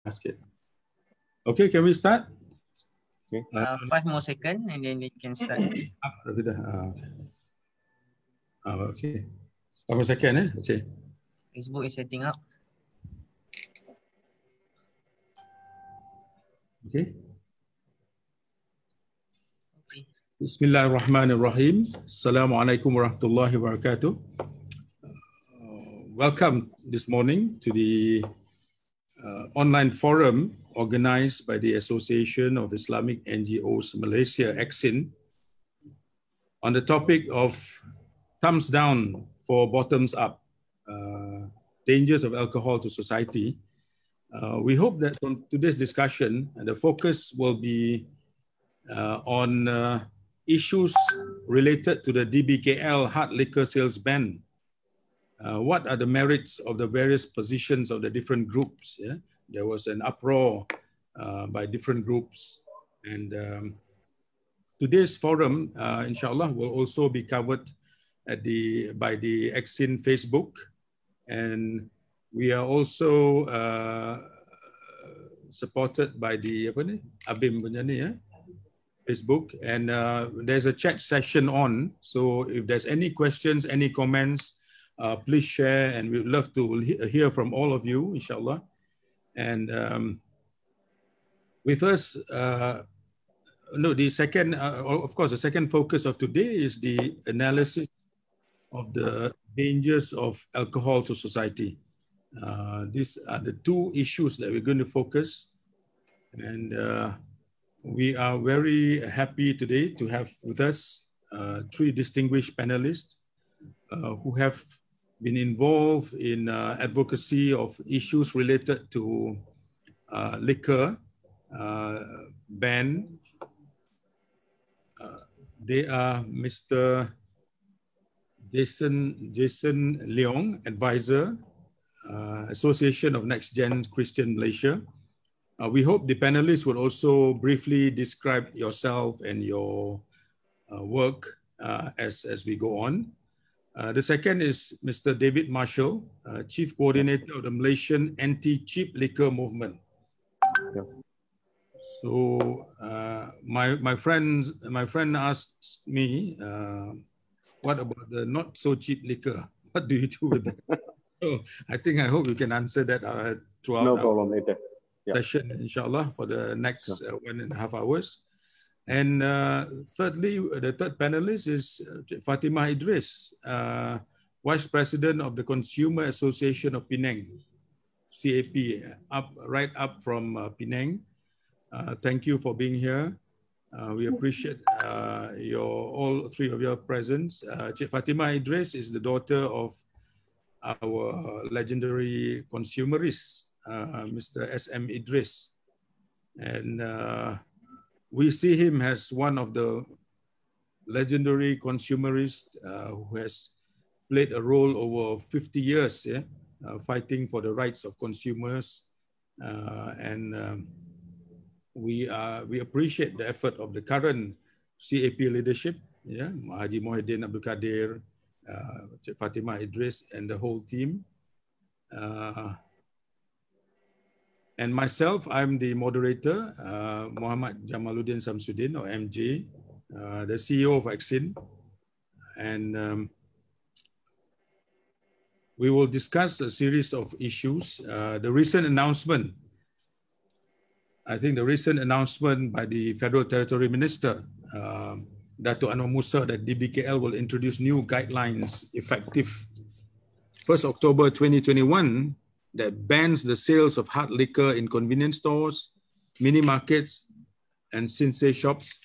Ask it. Okay, can we start? Okay. 5 more seconds and then they can start. Okay. 5 more seconds, Okay. Facebook is setting up. Okay. Bismillahirrahmanirrahim. Assalamualaikum warahmatullahi wabarakatuh. Welcome this morning to the online forum organized by the Association of Islamic NGOs Malaysia, ACCIN, on the topic of thumbs down for bottoms up, dangers of alcohol to society. We hope that from today's discussion, the focus will be on issues related to the DBKL hard liquor sales ban. What are the merits of the various positions of the different groups? Yeah? There was an uproar by different groups. And today's forum, inshallah, will also be covered by the ACCIN Facebook. And we are also supported by the Abim Facebook. And there's a chat session on. So if there's any questions, any comments, please share, and we'd love to hear from all of you, inshallah. And with us, the second, of course, the second focus of today is the analysis of the dangers of alcohol to society. These are the two issues that we're going to focus. And we are very happy today to have with us 3 distinguished panelists who have been involved in advocacy of issues related to liquor ban. They are Mr. Jason Leong, advisor, Association of NextGen Christian Malaysia. We hope the panelists will also briefly describe yourself and your work as we go on. The second is Mr. David Marshel, Chief Coordinator of the Malaysian Anti-Cheap Liquor Movement. Yeah. So my friend asked me, what about the not so cheap liquor? What do you do with that? So I hope you can answer that throughout our session, inshallah, for the next 1.5 hours. And thirdly, the third panelist is Fathimah Idris, Vice President of the Consumer Association of Penang, CAP, right up from Penang. Thank you for being here. We appreciate all 3 of your presence. Fathimah Idris is the daughter of our legendary consumerist, Mr. S.M. Idris. And we see him as one of the legendary consumerists who has played a role over 50 years, fighting for the rights of consumers. We appreciate the effort of the current CAP leadership, Haji Mohd Abdul Kadir, Fathimah Idris, and the whole team. And myself, I'm the moderator, Muhammad Jamaludin Shamsudin, or MJ, the CEO of ACCIN. And we will discuss a series of issues. The recent announcement, I think the recent announcement by the Federal Territory Minister, Dato' Anwar Musa, that DBKL will introduce new guidelines effective 1st October 2021, that bans the sales of hard liquor in convenience stores, mini markets, and sinsay shops,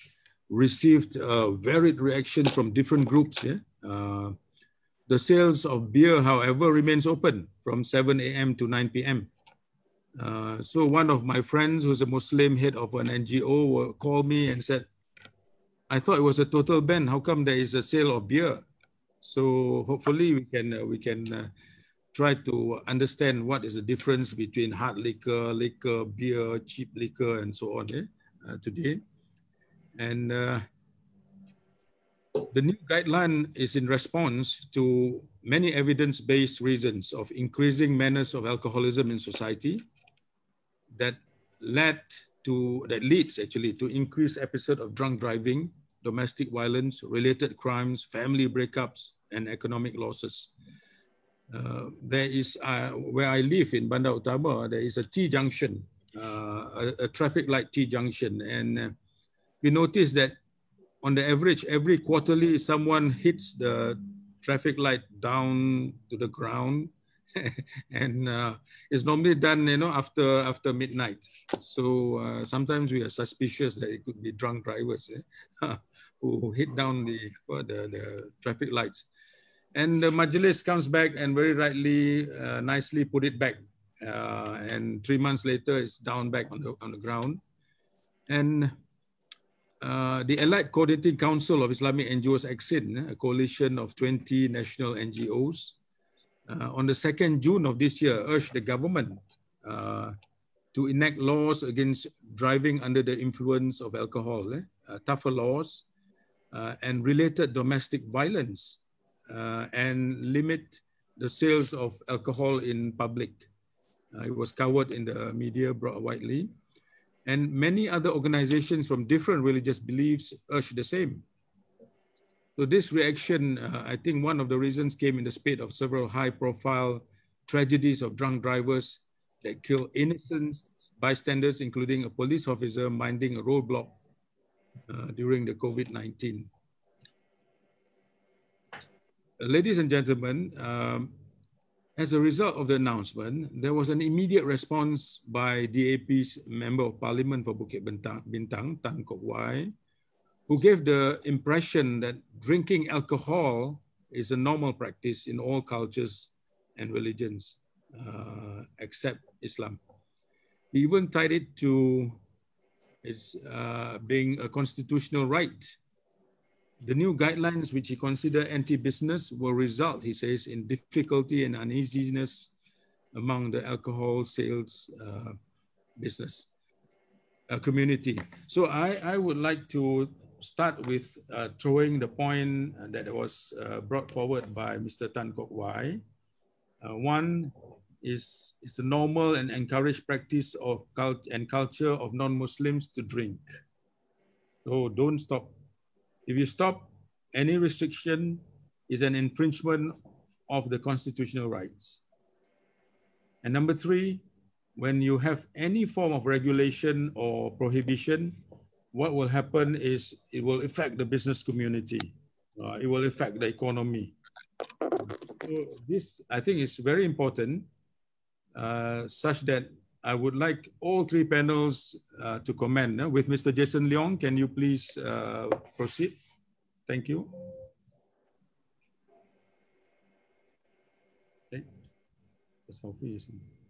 received varied reactions from different groups. The sales of beer, however, remains open from 7 a.m. to 9 p.m. So one of my friends, who's a Muslim, head of an NGO, called me and said, I thought it was a total ban. How come there is a sale of beer? So hopefully we can try to understand what is the difference between hard liquor, beer, cheap liquor, and so on today. And the new guideline is in response to many evidence-based reasons of increasing menace of alcoholism in society, that leads actually to increased episode of drunk driving, domestic violence, related crimes, family breakups, and economic losses. There is, where I live in Bandar Utama, there is a T-junction, a traffic light T-junction. And we noticed that on the average, every quarterly, someone hits the traffic light down to the ground. And it's normally done, after midnight. So sometimes we are suspicious that it could be drunk drivers who hit down the traffic lights. And the Majlis comes back and very rightly, nicely put it back. And 3 months later, it's down back on the ground. And the Allied Coordinating Council of Islamic NGOs, ACCIN, a coalition of 20 national NGOs, on the 2nd June of this year, urged the government to enact laws against driving under the influence of alcohol, tougher laws, and related domestic violence, and limit the sales of alcohol in public. It was covered in the media widely. And many other organizations from different religious beliefs urged the same. So this reaction, I think one of the reasons came in the spate of several high-profile tragedies of drunk drivers that kill innocent bystanders, including a police officer minding a roadblock during the COVID-19. Ladies and gentlemen, as a result of the announcement, there was an immediate response by DAP's Member of Parliament for Bukit Bintang, Tan Kok Wai, who gave the impression that drinking alcohol is a normal practice in all cultures and religions, except Islam. He even tied it to its being a constitutional right. The new guidelines, which he considered anti-business, will result, he says, in difficulty and uneasiness among the alcohol sales business community. So I would like to start with throwing the point that was brought forward by Mr. Tan Kok Wai. One is the normal and encouraged practice of culture of non-Muslims to drink. So don't stop. If you stop, any restriction is an infringement of the constitutional rights. And number 3, when you have any form of regulation or prohibition, what will happen is it will affect the business community. It will affect the economy. So this, I think, is very important, such that I would like all 3 panels to comment. With Mr. Jason Leong, can you please proceed? Thank you. Okay.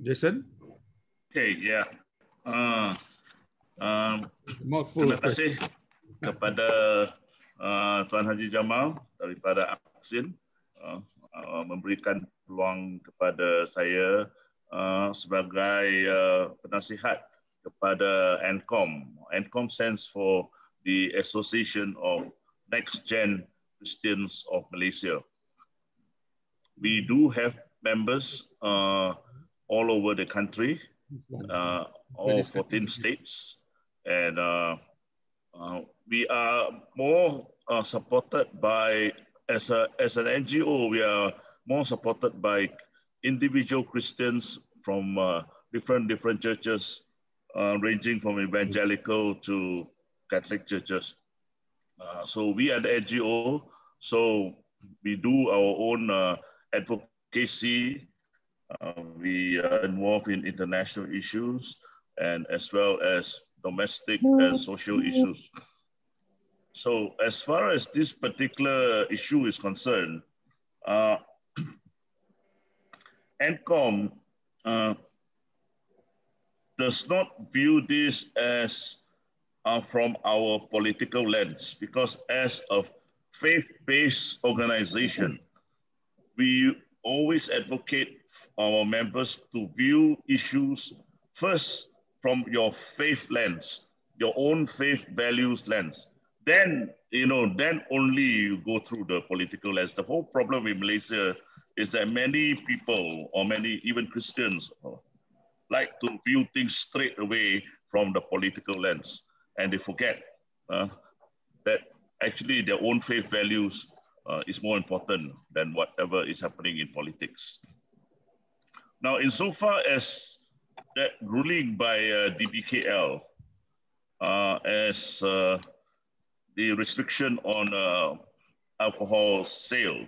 Jason? Okay, yeah. Terima kasih kepada Tuan Haji Jamal daripada ACCIN memberikan peluang kepada saya sebagai penasihat kepada NCOM. NCOM stands for the Association of NextGen Christians of Malaysia. We do have members all over the country, all 14 states, and we are more supported by, as an NGO, we are more supported by individual Christians from different churches, ranging from evangelical to Catholic churches. So we are the NGO, so we do our own advocacy. We are involved in international issues and as well as domestic and social issues. So as far as this particular issue is concerned, NCOM does not view this as from our political lens, because as a faith-based organization, we always advocate our members to view issues first from your faith lens, your own faith values lens. Then, then only you go through the political lens. The whole problem in Malaysia is that many people, or many even Christians, like to view things straight away from the political lens, and they forget that actually their own faith values is more important than whatever is happening in politics. Now, insofar as that ruling by DBKL as the restriction on alcohol sale,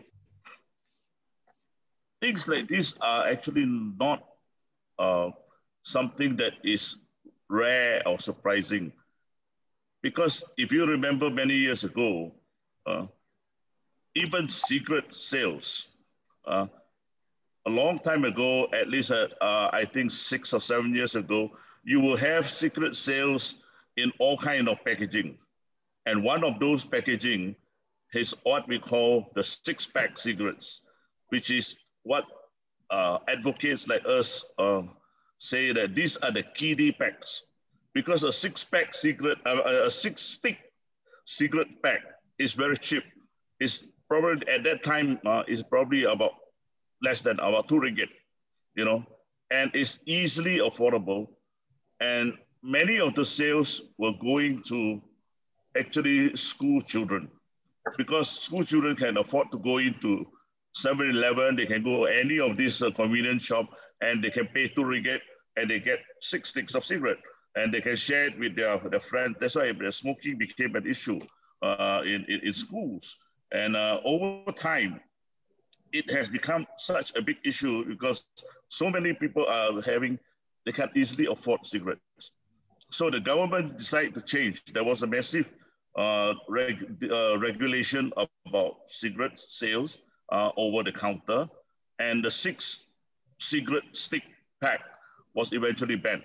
things like this are actually not something that is rare or surprising. Because if you remember many years ago, even cigarette sales, a long time ago, at least I think 6 or 7 years ago, you will have cigarette sales in all kinds of packaging. And one of those packaging is what we call the 6-pack cigarettes, which is what advocates like us say that these are the kiddie packs. Because a 6-pack cigarette, a 6-stick cigarette pack is very cheap. It's probably at that time is probably about less than about 2 ringgit, you know, and it's easily affordable. And many of the sales were going to actually school children, because school children can afford to go into 7-Eleven, they can go any of these convenience shop, and they can pay 2 ringgit and they get 6 sticks of cigarette. And they can share it with their friends. That's why smoking became an issue in schools. And over time, it has become such a big issue because so many people are they can't easily afford cigarettes. So the government decided to change. There was a massive regulation about cigarette sales over the counter. And the 6 cigarette stick pack was eventually banned.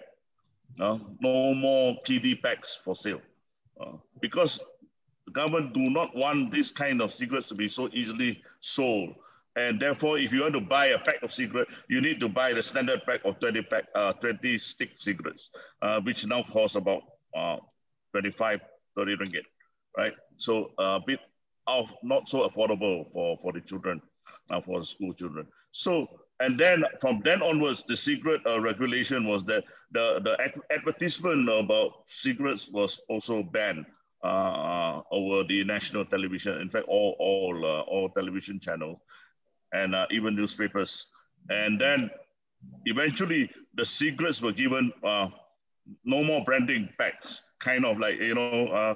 No more kiddie packs for sale, because the government do not want this kind of cigarettes to be so easily sold. And therefore, if you want to buy a pack of cigarette, you need to buy the standard pack of 20 stick cigarettes, which now cost about 25, 30 ringgit, right? So a bit of not so affordable for the children, for the school children. So, and then from then onwards, the cigarette regulation was that the advertisement about cigarettes was also banned over the national television. In fact, all television channels and even newspapers. And then eventually the cigarettes were given no more branding packs, kind of like, you know,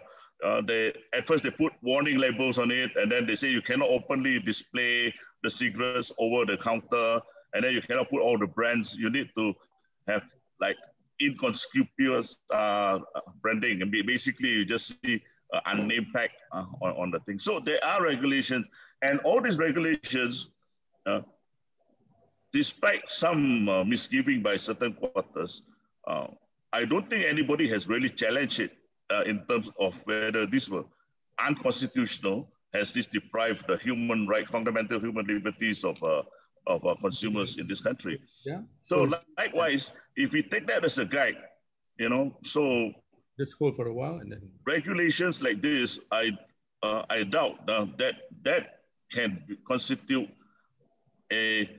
at first they put warning labels on it, and then they say you cannot openly display the cigarettes over the counter, and then you cannot put all the brands. You need to have like inconspicuous branding, and basically you just see unnamed pack on the thing. So there are regulations, and all these regulations, despite some misgiving by certain quarters, I don't think anybody has really challenged it in terms of whether these were unconstitutional. Has this deprived the human right, fundamental human liberties of consumers in this country? Yeah. So likewise, if we take that as a guide, you know, so just hold for a while and then regulations like this, I doubt that can constitute a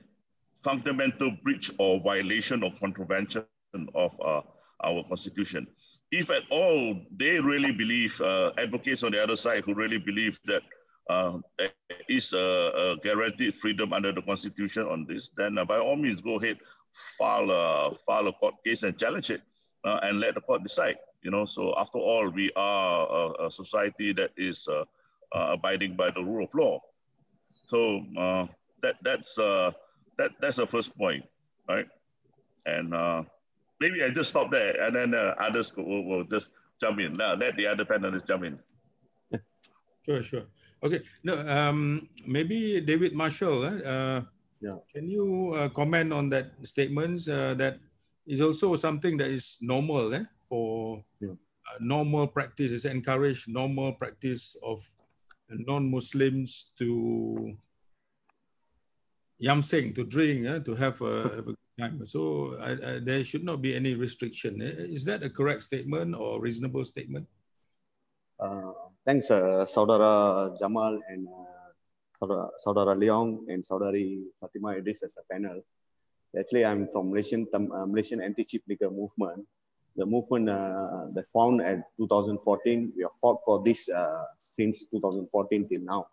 fundamental breach or violation or contravention of our constitution. If at all they really believe, advocates on the other side who really believe that there is a guaranteed freedom under the constitution on this, then by all means go ahead, file a court case and challenge it and let the court decide. You know, so after all, we are a society that is abiding by the rule of law. So that's the first point, right? And maybe I just stop there, and then others will just jump in. Now let the other panelists jump in. Sure. Okay. No, maybe David Marshel. Yeah. Can you comment on that statement? That is also something that is normal for normal practice. It's encouraged normal practice of non-Muslims to yamseng, to drink, to have a good time. So there should not be any restriction. Is that a correct statement or reasonable statement? Thanks, Saudara Jamal and Saudara Leong and Saudari Fathimah Idris as a panel. Actually, I'm from Malaysian anti-cheap liquor movement. The movement that found at 2014, we have fought for this since 2014 till now.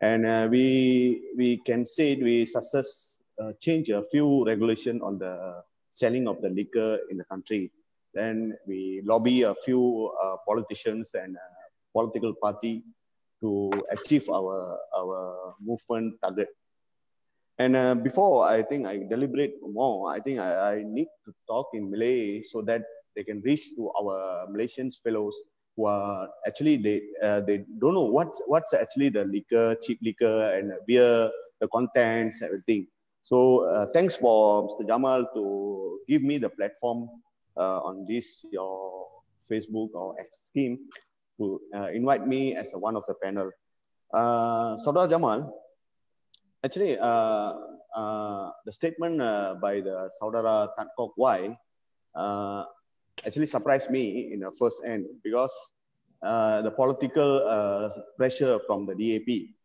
And we can say we success change a few regulation on the selling of the liquor in the country. Then we lobby a few politicians and political party to achieve our movement target. And before I think I deliberate more, I think I need to talk in Malay so that they can reach to our Malaysian fellows who are actually they don't know what's actually the liquor, cheap liquor and beer, the contents, everything. So thanks for Mr. Jamal to give me the platform on this your Facebook or X scheme to invite me as one of the panel. Saudara Jamal, actually the statement by the Saudara Tan Kok Wai actually surprised me in the first end because the political pressure from the DAP.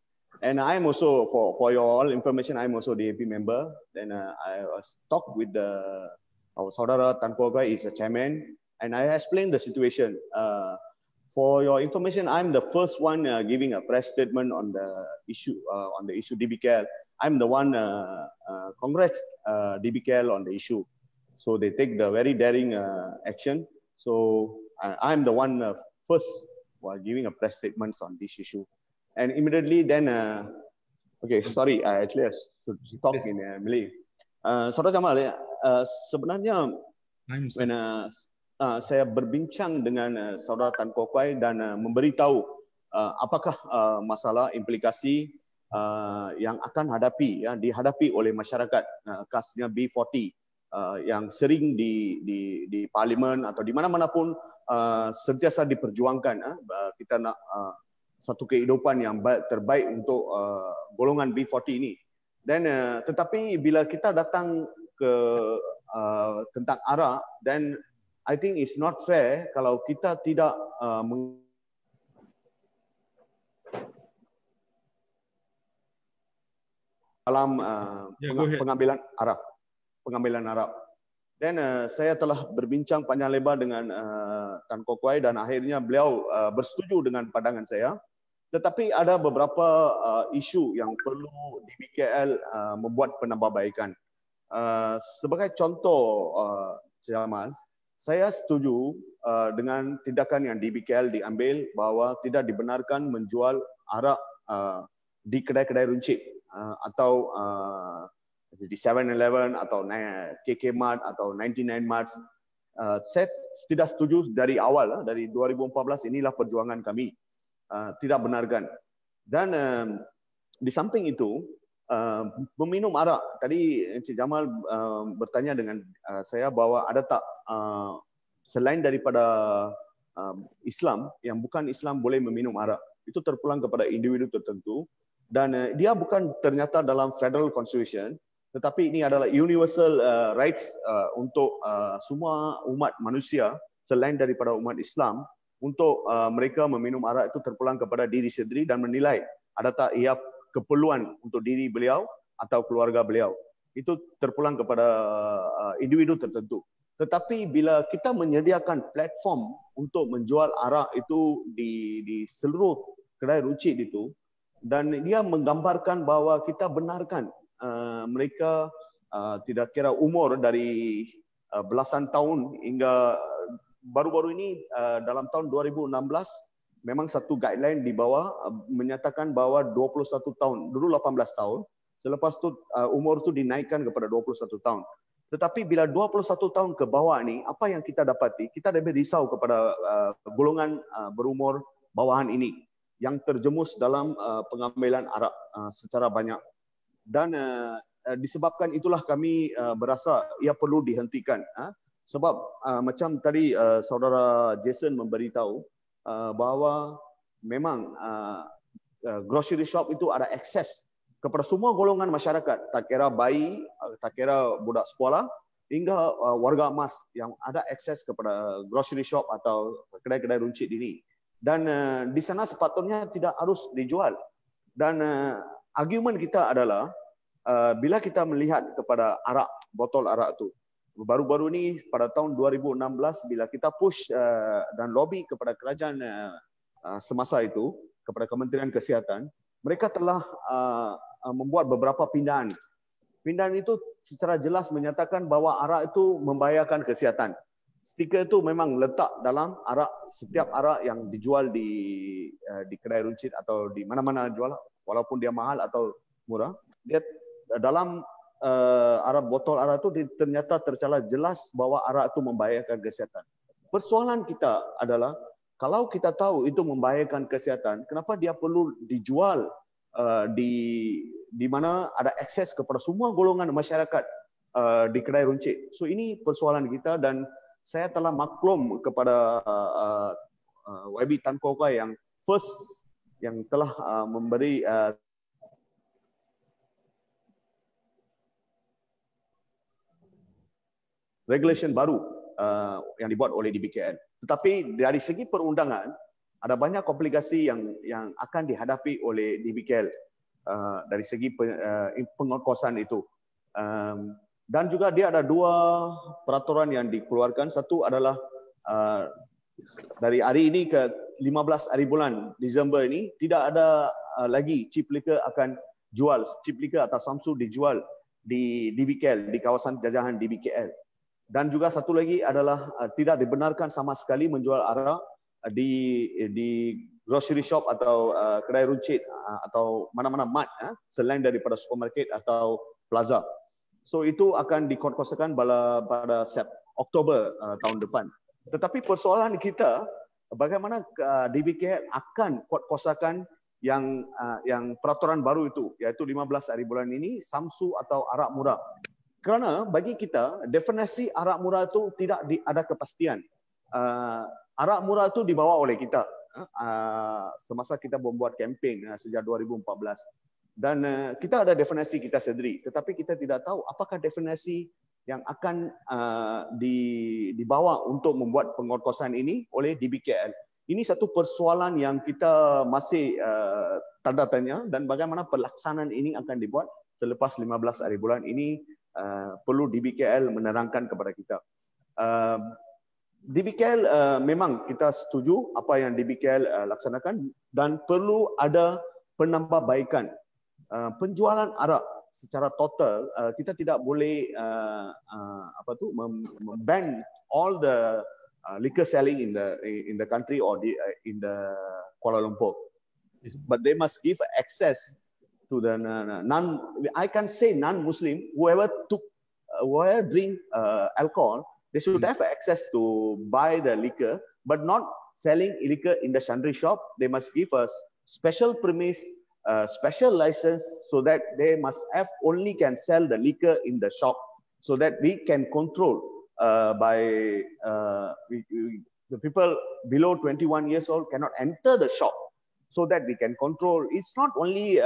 And I'm also, for your all information, I'm also DAP member. Then I was talked with our Saudara Tan Kok Wai is a chairman, and I explained the situation. For your information, I'm the first one giving a press statement on the issue DBKL. I'm the one congrats DBKL on the issue. So they take the very daring action. So I'm the one first giving a press statement on this issue. And immediately then, okay, sorry, I actually should talk in Malay. Saudara Jamal, sebenarnya when saya berbincang dengan Saudara Tan Kok Wai dan memberitahu apakah masalah implikasi yang akan dihadapi oleh masyarakat khasnya B40 yang sering di parlimen atau di mana-mana pun sentiasa diperjuangkan. Kita nak satu kehidupan yang terbaik untuk golongan B40 ini. Dan tetapi bila kita datang ke tentang arak, dan I think it's not fair kalau kita tidak dalam pengambilan arak. Dan saya telah berbincang panjang lebar dengan Tan Kok Wai dan akhirnya beliau bersetuju dengan pandangan saya. Tetapi ada beberapa isu yang perlu DBKL membuat penambahbaikan. Sebagai contoh, Jamal, saya setuju dengan tindakan yang DBKL diambil bahawa tidak dibenarkan menjual arak di kedai-kedai runcit atau di 7-Eleven atau KK Mart atau 99 Mart. Saya tidak setuju dari awal, dari 2014 inilah perjuangan kami. Tidak benarkan. Dan di samping itu, meminum arak. Tadi Encik Jamal bertanya dengan saya bahawa ada tak selain daripada Islam, yang bukan Islam boleh meminum arak. Itu terpulang kepada individu tertentu. Dan dia bukan ternyata dalam Federal Constitution, tetapi ini adalah universal rights untuk semua umat manusia selain daripada umat Islam, untuk mereka meminum arak itu terpulang kepada diri sendiri dan menilai ada tak ia keperluan untuk diri beliau atau keluarga beliau. Itu terpulang kepada individu tertentu. Tetapi bila kita menyediakan platform untuk menjual arak itu di seluruh kedai runcit itu, dan dia menggambarkan bahawa kita benarkan mereka tidak kira umur dari belasan tahun hingga baru-baru ini dalam tahun 2016 memang satu guideline di bawah menyatakan bahawa 21 tahun, dulu 18 tahun, selepas itu umur itu dinaikkan kepada 21 tahun. Tetapi bila 21 tahun ke bawah ini, apa yang kita dapati? Kita lebih risau kepada golongan berumur bawahan ini yang terjemus dalam pengambilan arak secara banyak. Dan disebabkan itulah kami berasa ia perlu dihentikan. Sebab macam tadi saudara Jason memberitahu bahawa memang grocery shop itu ada akses kepada semua golongan masyarakat, tak kira bayi, tak kira budak sekolah, hingga warga emas yang ada akses kepada grocery shop atau kedai-kedai runcit ini. Dan di sana sepatutnya tidak harus dijual. Dan argumen kita adalah bila kita melihat kepada arak botol arak tu. Baru-baru ni pada tahun 2016 bila kita push dan lobby kepada kerajaan semasa itu, kepada Kementerian Kesihatan, mereka telah membuat beberapa pindahan. Pindahan itu secara jelas menyatakan bahawa arak itu membahayakan kesihatan. Stiker itu memang letak dalam arak, setiap arak yang dijual di kedai runcit atau di mana-mana jual, walaupun dia mahal atau murah, dia dalam arak, botol arak itu ternyata tercela jelas bahawa arak itu membahayakan kesihatan. Persoalan kita adalah kalau kita tahu itu membahayakan kesihatan, kenapa dia perlu dijual di mana ada akses kepada semua golongan masyarakat di kedai runcit. So ini persoalan kita, dan saya telah maklum kepada YB Tan Kok Kwai yang first yang telah memberi regulation baru yang dibuat oleh DBKL. Tetapi dari segi perundangan ada banyak komplikasi yang akan dihadapi oleh DBKL dari segi pengkosan itu. Dan juga dia ada dua peraturan yang dikeluarkan. Satu adalah dari hari ini ke 15 hari bulan Disember ini tidak ada lagi chip liquor akan jual, chip liquor atau Samsu dijual di DBKL, di kawasan jajahan DBKL. Dan juga satu lagi adalah tidak dibenarkan sama sekali menjual arak di grocery shop atau kedai runcit atau mana-mana mart selain daripada supermarket atau plaza. So itu akan dikosongkan pada Oktober tahun depan. Tetapi persoalan kita bagaimana DBKL akan kosongkan yang peraturan baru itu, iaitu 15 hari bulan ini, Samsu atau arak murah. Kerana bagi kita definisi arak murah itu tidak ada kepastian. Arak murah itu dibawa oleh kita semasa kita membuat kempen sejak 2014. Dan kita ada definisi kita sendiri, tetapi kita tidak tahu apakah definisi yang akan dibawa untuk membuat pengkosan ini oleh DBKL. Ini satu persoalan yang kita masih tanda tanya, dan bagaimana pelaksanaan ini akan dibuat selepas 15 hari bulan ini perlu DBKL menerangkan kepada kita. DBKL memang kita setuju apa yang DBKL laksanakan, dan perlu ada penambahbaikan. Penjualan arak secara total kita tidak boleh ban all the liquor selling in the country or in the Kuala Lumpur, but they must give access to the I can say non-Muslim, whoever drink alcohol, they should have access to buy the liquor, but not selling liquor in the sundry shop. They must give us special premise, special license, so that they must have only can sell the liquor in the shop, so that we can control by the people below 21 years old cannot enter the shop, so that we can control. It's not only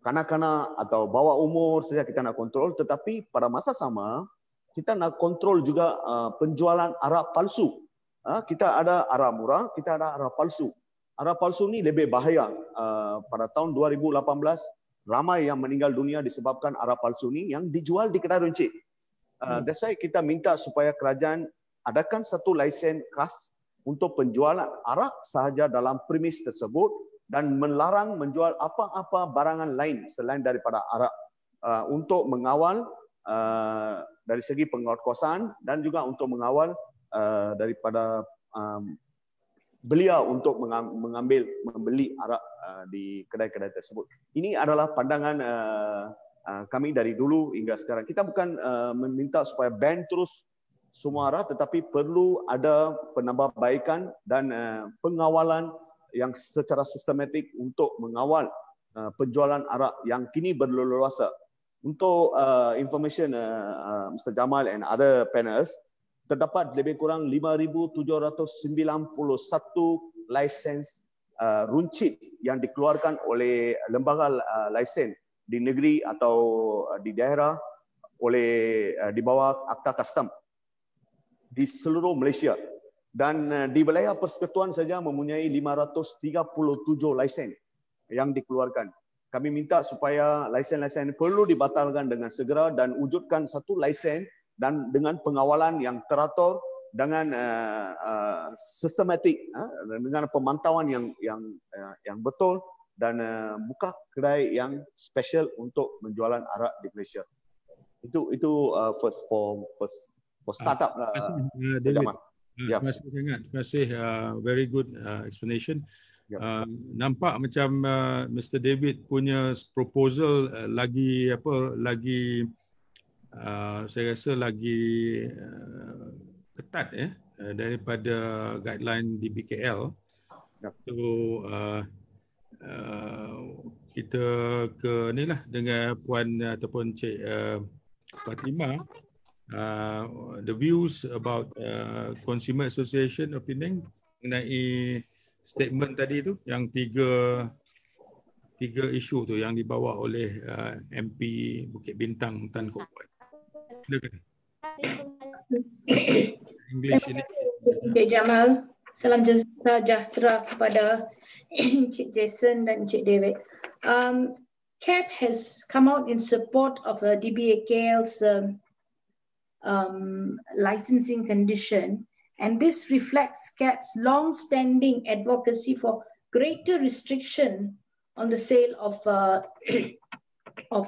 kanak-kanak atau bawah umur saja kita nak kontrol, tetapi pada masa sama kita nak kontrol juga penjualan arak palsu. Kita ada arak murah, kita ada arak palsu. Arak palsu ni lebih bahaya. Pada tahun 2018 ramai yang meninggal dunia disebabkan arak palsu ni yang dijual di kedai runcit. That's why kita minta supaya kerajaan adakan satu lesen khas untuk penjualan arak sahaja dalam premis tersebut, dan melarang menjual apa-apa barangan lain selain daripada arak, untuk mengawal dari segi pengkosan, dan juga untuk mengawal daripada belia untuk membeli arak di kedai-kedai tersebut. Ini adalah pandangan kami dari dulu hingga sekarang. Kita bukan meminta supaya ban terus semua arak, tetapi perlu ada penambahbaikan dan pengawalan yang secara sistematik untuk mengawal penjualan arak yang kini berleluasa. Untuk information Mr. Jamal and other panels, terdapat lebih kurang 5,791 lisens runcit yang dikeluarkan oleh lembaga lesen di negeri atau di daerah oleh di bawah Akta Custom di seluruh Malaysia. Dan di wilayah persekutuan saja mempunyai 537 lesen yang dikeluarkan. kami minta supaya lesen-lesen ini perlu dibatalkan dengan segera dan wujudkan satu lesen dan dengan pengawalan yang teratur, dengan sistematik, dengan pemantauan yang betul, dan buka kedai yang special untuk menjualan arak di Malaysia. Itu first for startup lah. David. Terima kasih sangat. Terima kasih. Very good explanation. Nampak macam Mr. David punya proposal lagi saya rasa lagi ketat daripada guideline di BKL. So kita ke ni lah dengan puan ataupun Cik Fathimah, the views about Consumer Association of Penang mengenai statement tadi tu, yang tiga isu tu yang dibawa oleh MP Bukit Bintang Tan Kok Wai. Silakan. English ini. Encik Jamal, salam sejahtera kepada Encik Jason dan Encik David. CAP has come out in support of DBAKL's licensing condition, and this reflects CAP's long-standing advocacy for greater restriction on the sale of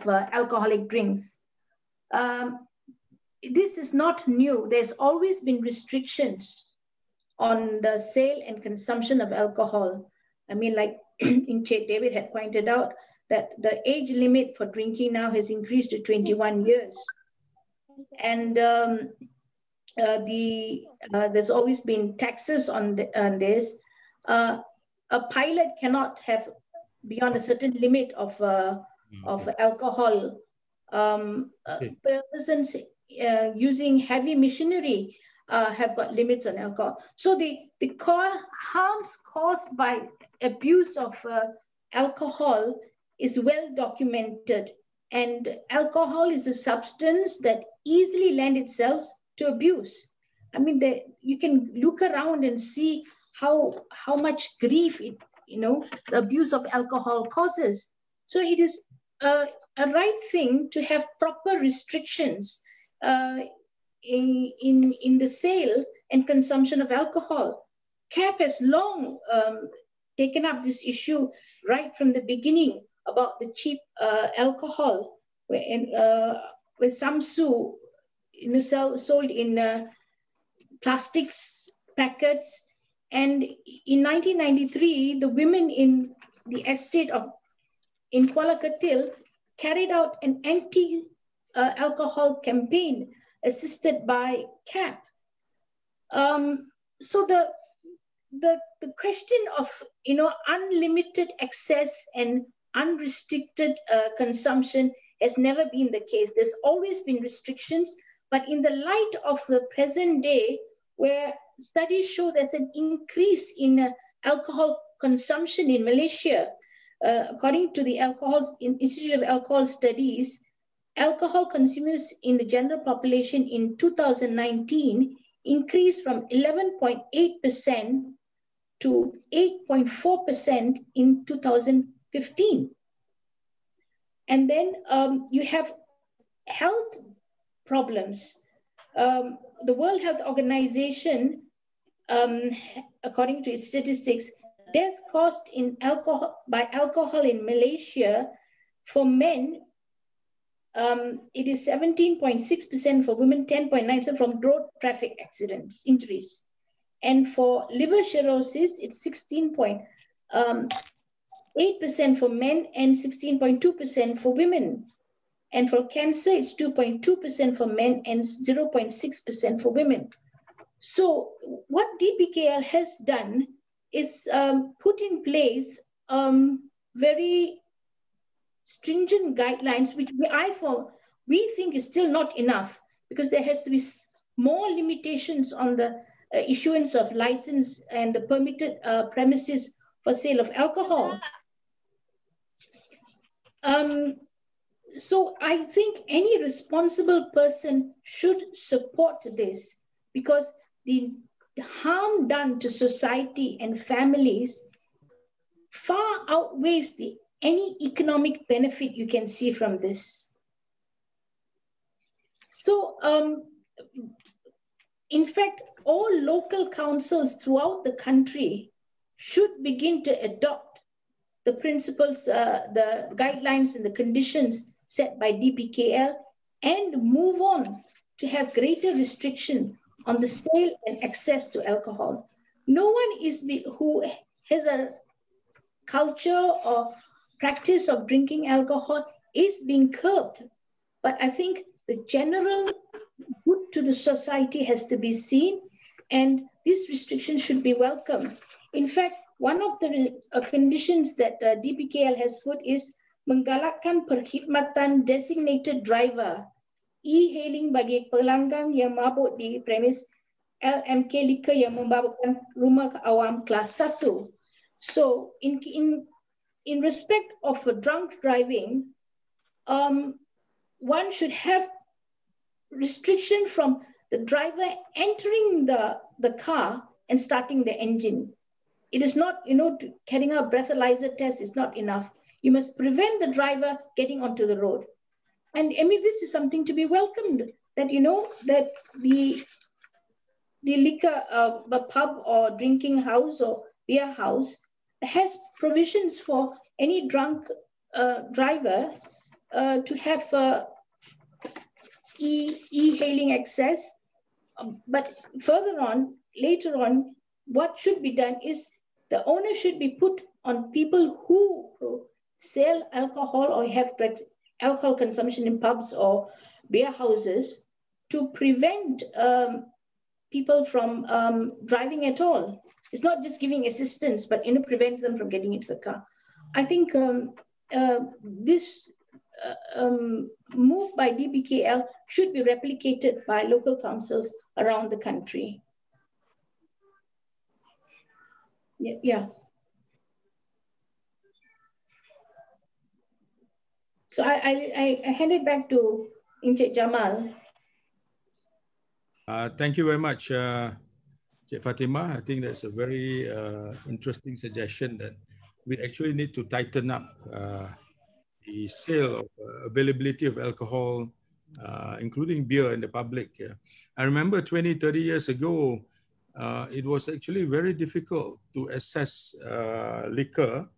alcoholic drinks. This is not new. There's always been restrictions on the sale and consumption of alcohol. I mean, like Encik David had pointed out, that the age limit for drinking now has increased to 21 years. And there's always been taxes on this. A pilot cannot have beyond a certain limit of alcohol. Persons using heavy machinery have got limits on alcohol. So the harms caused by abuse of alcohol is well documented, and alcohol is a substance that easily lends itself to abuse. I mean, you can look around and see how much grief the abuse of alcohol causes. So it is a right thing to have proper restrictions in the sale and consumption of alcohol. CAP has long taken up this issue right from the beginning about the cheap alcohol, where Samsu sold in plastics packets. And in 1993, the women in the estate in Kuala Katil carried out an anti-alcohol campaign assisted by CAP. So the question of unlimited access and unrestricted consumption has never been the case. There's always been restrictions, but in the light of the present day, where studies show there's an increase in alcohol consumption in Malaysia, according to the Institute of Alcohol Studies, alcohol consumers in the general population in 2019 increased from 11.8% to 8.4% in 2015. And then you have health problems. The World Health Organization, according to its statistics, death caused by alcohol in Malaysia for men, it is 17.6%, for women 10.9% from road traffic accidents, injuries. And for liver cirrhosis, it's 16.8% for men and 16.2% for women. And for cancer, it's 2.2% for men and 0.6% for women. So what DBKL has done is put in place very stringent guidelines, which we think is still not enough, because there has to be more limitations on the issuance of license and the permitted premises for sale of alcohol. So I think any responsible person should support this, because the harm done to society and families far outweighs the any economic benefit you can see from this. So, in fact, all local councils throughout the country should begin to adopt the principles, the guidelines and the conditions set by DPKL and move on to have greater restriction on the sale and access to alcohol. No one who has a culture or practice of drinking alcohol is being curbed. But I think the general good to the society has to be seen, and these restrictions should be welcomed. In fact, one of the conditions that DPKL has put is menggalakkan perkhidmatan designated driver e-hailing bagi pelanggan yang mabuk di premis LMK liquor yang membawakan rumah awam kelas 1. So in respect of drunk driving, one should have restriction from the driver entering the car and starting the engine. It is not, carrying out breathalyzer test is not enough. You must prevent the driver getting onto the road. And I mean, this is something to be welcomed, that, that the liquor, a pub or drinking house or beer house has provisions for any drunk driver to have e-hailing access. But later on, what should be done is the owner should be put on people who sell alcohol or have alcohol consumption in pubs or beer houses to prevent people from driving at all. It's not just giving assistance, but prevent them from getting into the car. I think this move by DPKL should be replicated by local councils around the country. Yeah. So I hand it back to Encik Jamal. Thank you very much, Cik Fathimah. I think that's a very interesting suggestion that we actually need to tighten up the sale of availability of alcohol, including beer in the public. I remember 20, 30 years ago, it was actually very difficult to access liquor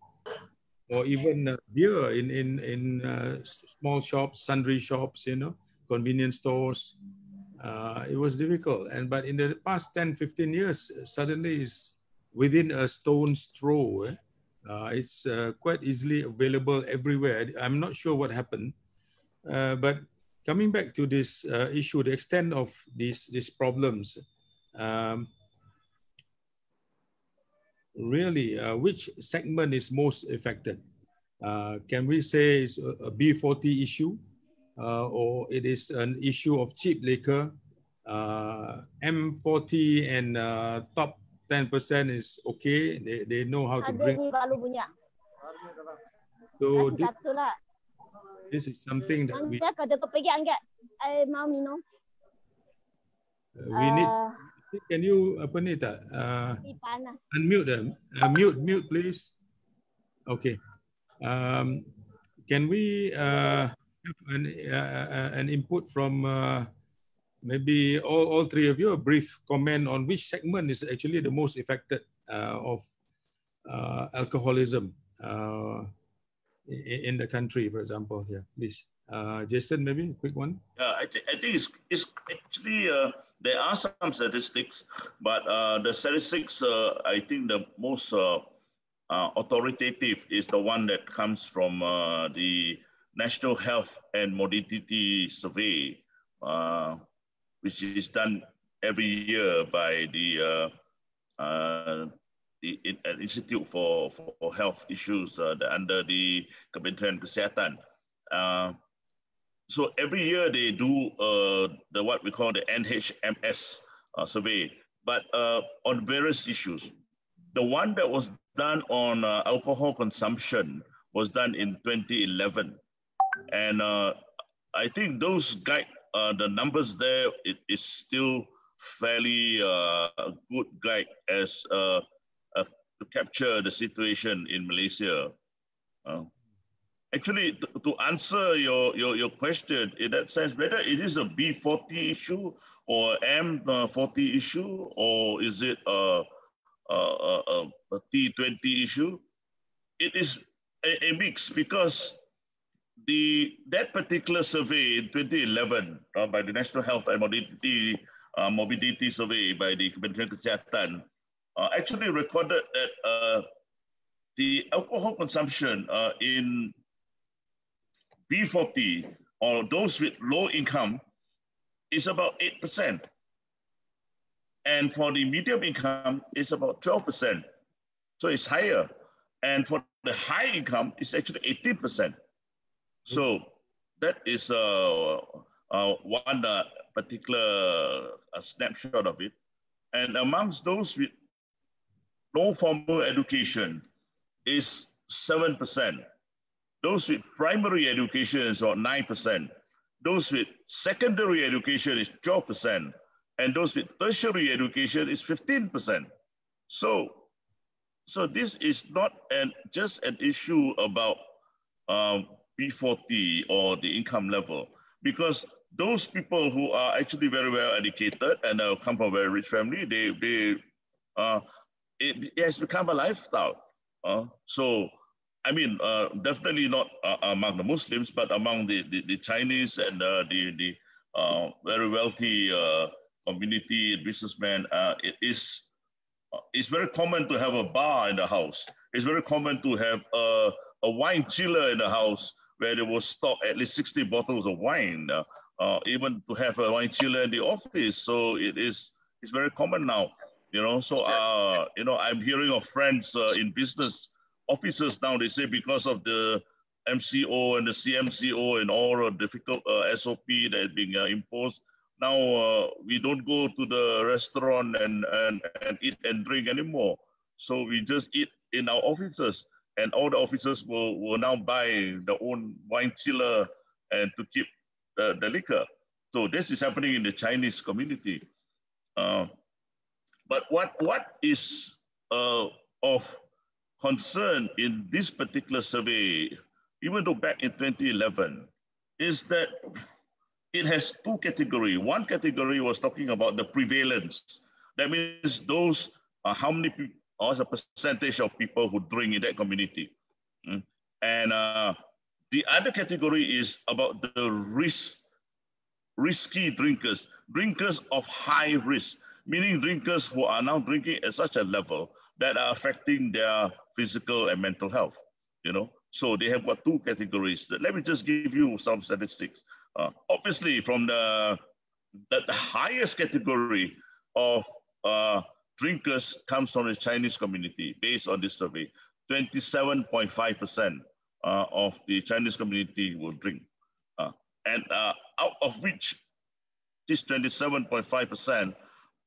or even beer in small shops, sundry shops, convenience stores. It was difficult. But in the past 10, 15 years, suddenly it's within a stone's throw. It's quite easily available everywhere. I'm not sure what happened. But coming back to this issue, the extent of these problems, really, which segment is most affected? Can we say it's a B40 issue, or it is an issue of cheap liquor? M40 and top 10% is okay. They know how to drink. So this is something that we need. Can you unmute them? Mute, please. Okay. Can we have an input from maybe all three of you, a brief comment on which segment is actually the most affected of alcoholism in the country, for example? Yeah, please. Jason, maybe a quick one. I think it's actually, there are some statistics, but the statistics, I think the most authoritative is the one that comes from the National Health and Morbidity Survey, which is done every year by the Institute for Health Issues under the Kementerian Kesihatan. So every year they do what we call the NHMS survey, but on various issues. The one that was done on alcohol consumption was done in 2011. And I think those the numbers there, it is still fairly good guide as to capture the situation in Malaysia. Actually, to answer your question, in that sense, whether it is a B40 issue or M40 issue, or is it a T20 issue, it is a mix, because that particular survey in 2011 by the National Health and Morbidity Survey by the Kementerian Kesihatan actually recorded that the alcohol consumption in B40 or those with low income is about 8%. And for the medium income, it's about 12%. So it's higher. And for the high income, it's actually 18%. So that is one particular snapshot of it. And amongst those with no formal education is 7%. Those with primary education is about 9%. Those with secondary education is 12%. And those with tertiary education is 15%. So this is not just an issue about B40 or the income level, because those people who are actually very well educated and come from a very rich family, it has become a lifestyle. So, I mean, definitely not among the Muslims, but among the Chinese and the very wealthy community businessmen, it's very common to have a bar in the house. It's very common to have a wine chiller in the house where they will stock at least 60 bottles of wine, even to have a wine chiller in the office. So it's very common now, you know. So, you know, I'm hearing of friends in business offices now, they say because of the MCO and the CMCO and all the difficult SOP that is being imposed, now we don't go to the restaurant and eat and drink anymore. So we just eat in our offices, and all the officers will now buy their own wine chiller and to keep the liquor. So this is happening in the Chinese community. But what is of concern in this particular survey, even though back in 2011, is that it has two categories. One category was talking about the prevalence. That means those how many people, or as a percentage of people who drink in that community. And the other category is about the risky drinkers, drinkers of high risk, meaning drinkers who are now drinking at such a level that are affecting their physical and mental health, you know. So they have got two categories. Let me just give you some statistics. Obviously, from the highest category of drinkers comes from the Chinese community, based on this survey. 27.5% of the Chinese community will drink. And out of which, this 27.5%,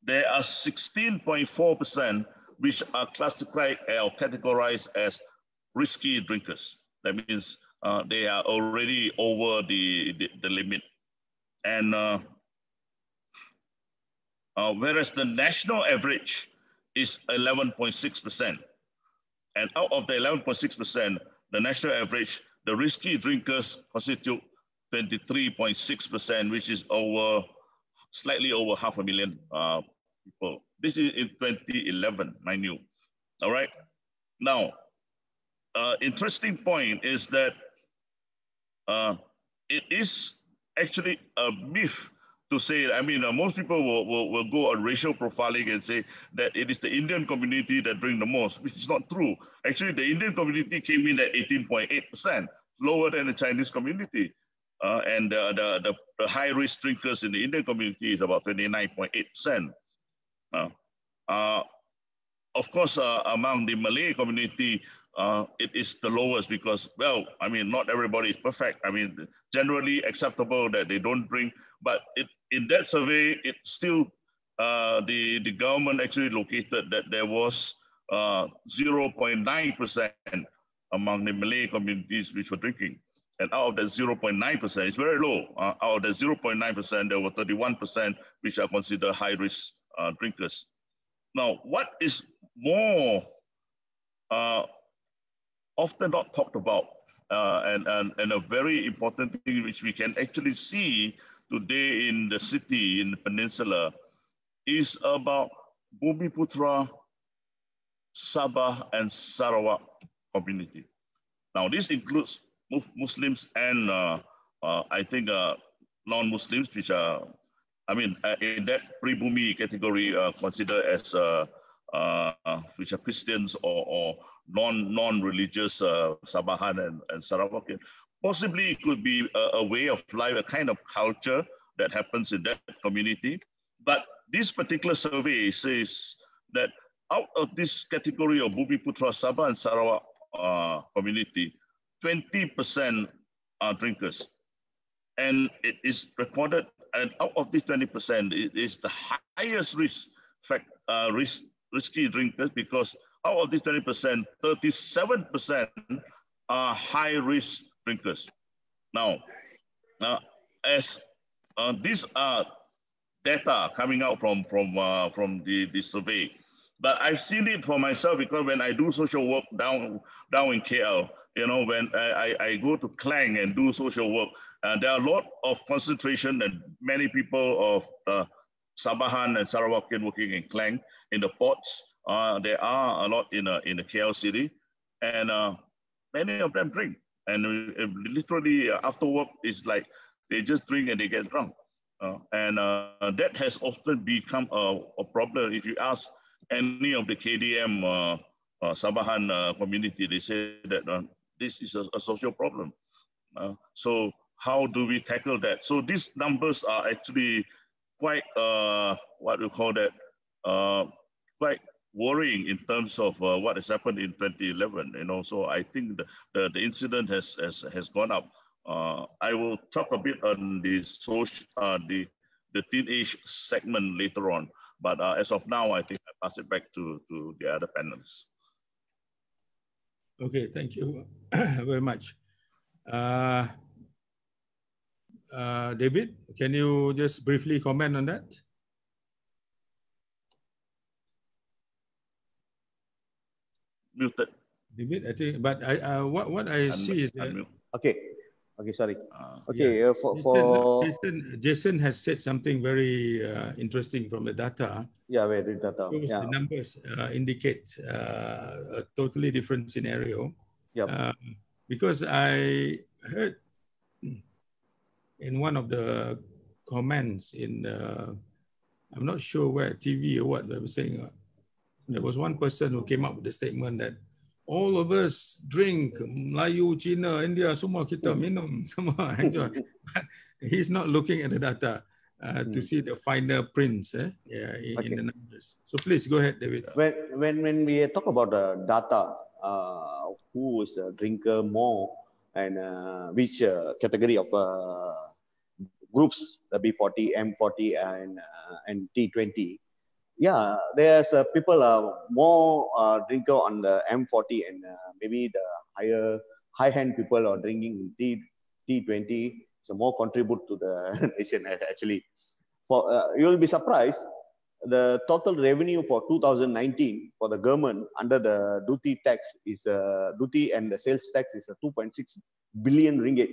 there are 16.4% which are classified or categorized as risky drinkers. That means they are already over the limit. And whereas the national average is 11.6%. And out of the 11.6%, the national average, the risky drinkers constitute 23.6%, which is slightly over 500,000 people. This is in 2011, mind you. All right. Now, interesting point is that it is actually a myth to say, I mean, most people will go on racial profiling and say that it is the Indian community that drink the most, which is not true. Actually, the Indian community came in at 18.8%, lower than the Chinese community. And the high-risk drinkers in the Indian community is about 29.8%. Of course, among the Malay community, it is the lowest because, well, I mean, not everybody is perfect. I mean, generally acceptable that they don't drink, but in that survey, it still, the government actually located that there was 0.9% among the Malay communities which were drinking. And out of that 0.9%, it's very low. Out of that 0.9%, there were 31% which are considered high-risk drinkers. Now, what is more often not talked about and a very important thing which we can actually see today in the city, in the peninsula, is about Bumiputra, Sabah, and Sarawak community. Now, this includes Muslims and I think non-Muslims, which are, I mean, in that pre-Bumi category, considered as which are Christians or non-religious Sabahan and Sarawakian. Possibly it could be a way of life, a kind of culture that happens in that community. But this particular survey says that out of this category of Bumiputra, Sabah, and Sarawak community, 20% are drinkers. And it is recorded, and out of this 20%, it is the highest risky drinkers, because out of this 20%, 37% are high-risk drinkers. Now, as these are data coming out from the survey, but I've seen it for myself, because when I do social work down in KL, you know, when I go to Klang and do social work, there are a lot of concentration and many people of Sabahan and Sarawakian working in Klang, in the ports. There are a lot in the KL city, and many of them drink. And literally after work, it's like they just drink and they get drunk. And that has often become a problem. If you ask any of the KDM Sabahan community, they say that this is a social problem. So how do we tackle that? So these numbers are actually quite, what we call that, quite worrying in terms of what has happened in 2011. You know, so I think the incident has gone up. I will talk a bit on the teenage segment later on, but as of now, I think I pass it back to the other panelists. Okay, thank you very much. David, can you just briefly comment on that? Muted. David, I think, but what I see is that. Okay, sorry. Okay, Jason has said something very interesting from the data. Yeah, very data. The numbers indicate a totally different scenario. Yep. Because I heard in one of the comments in, I'm not sure where, TV or what, they were saying, there was one person who came up with the statement that all of us drink, Melayu, China, India, semua kita minum, semua enjoy. But he's not looking at the data to see the finer prints in the numbers. So please go ahead, David. When we talk about the data, who is a drinker more and which category of groups, the B40, M40, and T20. Yeah, there's people more drinker on the M40, and maybe the high-hand people are drinking T20. So more contribute to the nation actually. For you will be surprised, the total revenue for 2019 for the government under the duty tax is duty and the sales tax is 2.6 billion ringgit.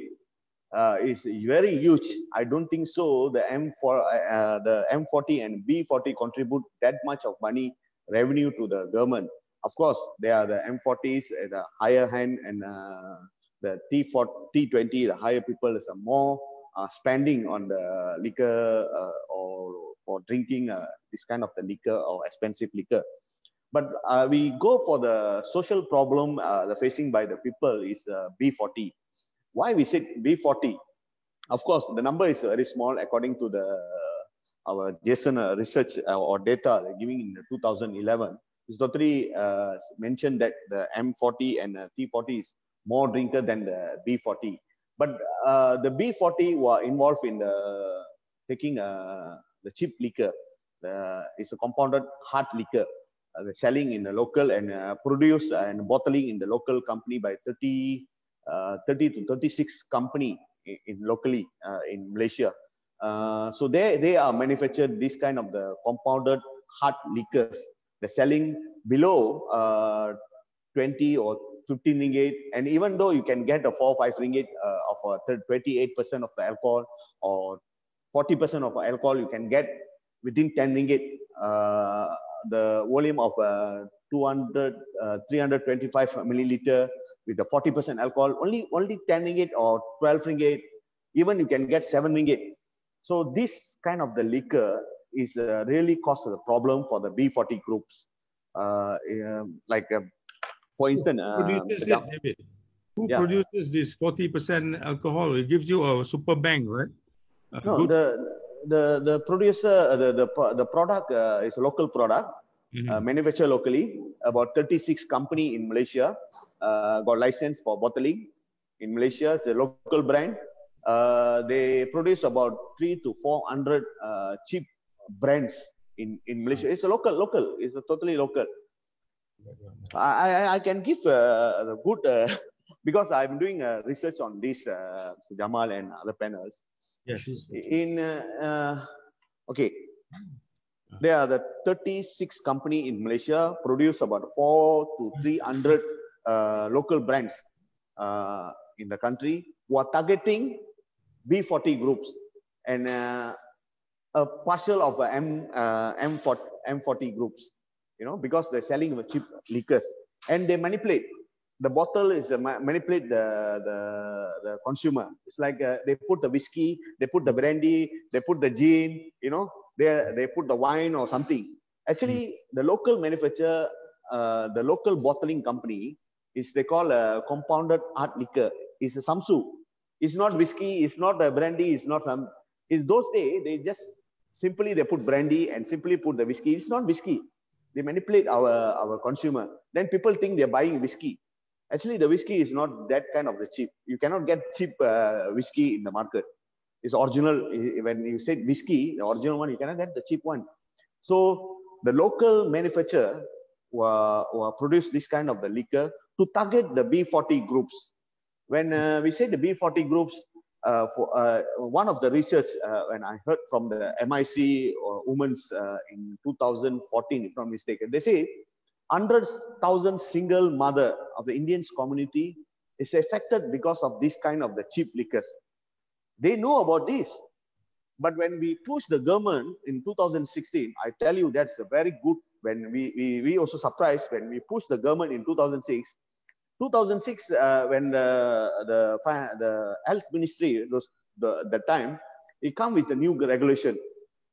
Is very huge. I don't think so. The M40 and B40 contribute that much of money revenue to the government. Of course, they are the M40s at the higher hand, and the T20, the higher people, is more spending on the liquor or drinking this kind of the liquor or expensive liquor. But we go for the social problem the facing by the people is B40. Why we say B40? Of course, the number is very small according to our Jason research or data giving in 2011. It's totally mentioned that the M40 and T40 is more drinker than the B40. But the B40 were involved in taking the cheap liquor. It's a compounded hard liquor. Selling in the local and produced and bottling in the local company by 30 to 36 company in locally in Malaysia. So they are manufactured this kind of the compounded hard liquors. They're selling below 20 or 15 ringgit. And even though you can get a 4 or 5 ringgit of 28% of the alcohol or 40% of alcohol, you can get within 10 ringgit the volume of 325 milliliter with the 40% alcohol, only 10 ringgit or 12 ringgit, even you can get 7 ringgit. So this kind of the liquor is really cause a problem for the B40 groups. For instance, who produces this 40% alcohol? It gives you a super bank, right? No, the producer, the product is a local product, manufactured locally. About 36 company in Malaysia got license for bottling in Malaysia. It's a local brand. They produce about 300 to 400 cheap brands in Malaysia. It's a local. It's a totally local. I can give a good because I'm doing research on this, Jamal and other panels. Yes. Okay. There are the 36 company in Malaysia produce about 400 to 300 local brands in the country who are targeting B40 groups and a partial of M40 groups, because they're selling cheap liquors and they manipulate. The bottle is manipulate the consumer. It's like they put the whiskey, they put the brandy, they put the gin, they put the wine or something. Actually, the local manufacturer, the local bottling company is they call a compounded hard liquor. It's a Samsu. It's not whiskey. It's not a brandy. It's not some. It's those days they just simply they put brandy and simply put the whiskey. It's not whiskey. They manipulate our consumer. Then people think they're buying whiskey. Actually, the whiskey is not that kind of the cheap. You cannot get cheap whiskey in the market. It's original. When you say whiskey, the original one, you cannot get the cheap one. So the local manufacturer who produce this kind of the liquor to target the B40 groups. When we say the B40 groups, one of the research when I heard from the MIC or Women's in 2014, if I'm not mistaken, they say 100,000 single mother of the Indian community is affected because of this kind of the cheap liquors. They know about this, but when we push the government in 2016, I tell you that's a very good. When we also surprised when we pushed the government in 2006. 2006 when the health ministry the time it come with the new regulation.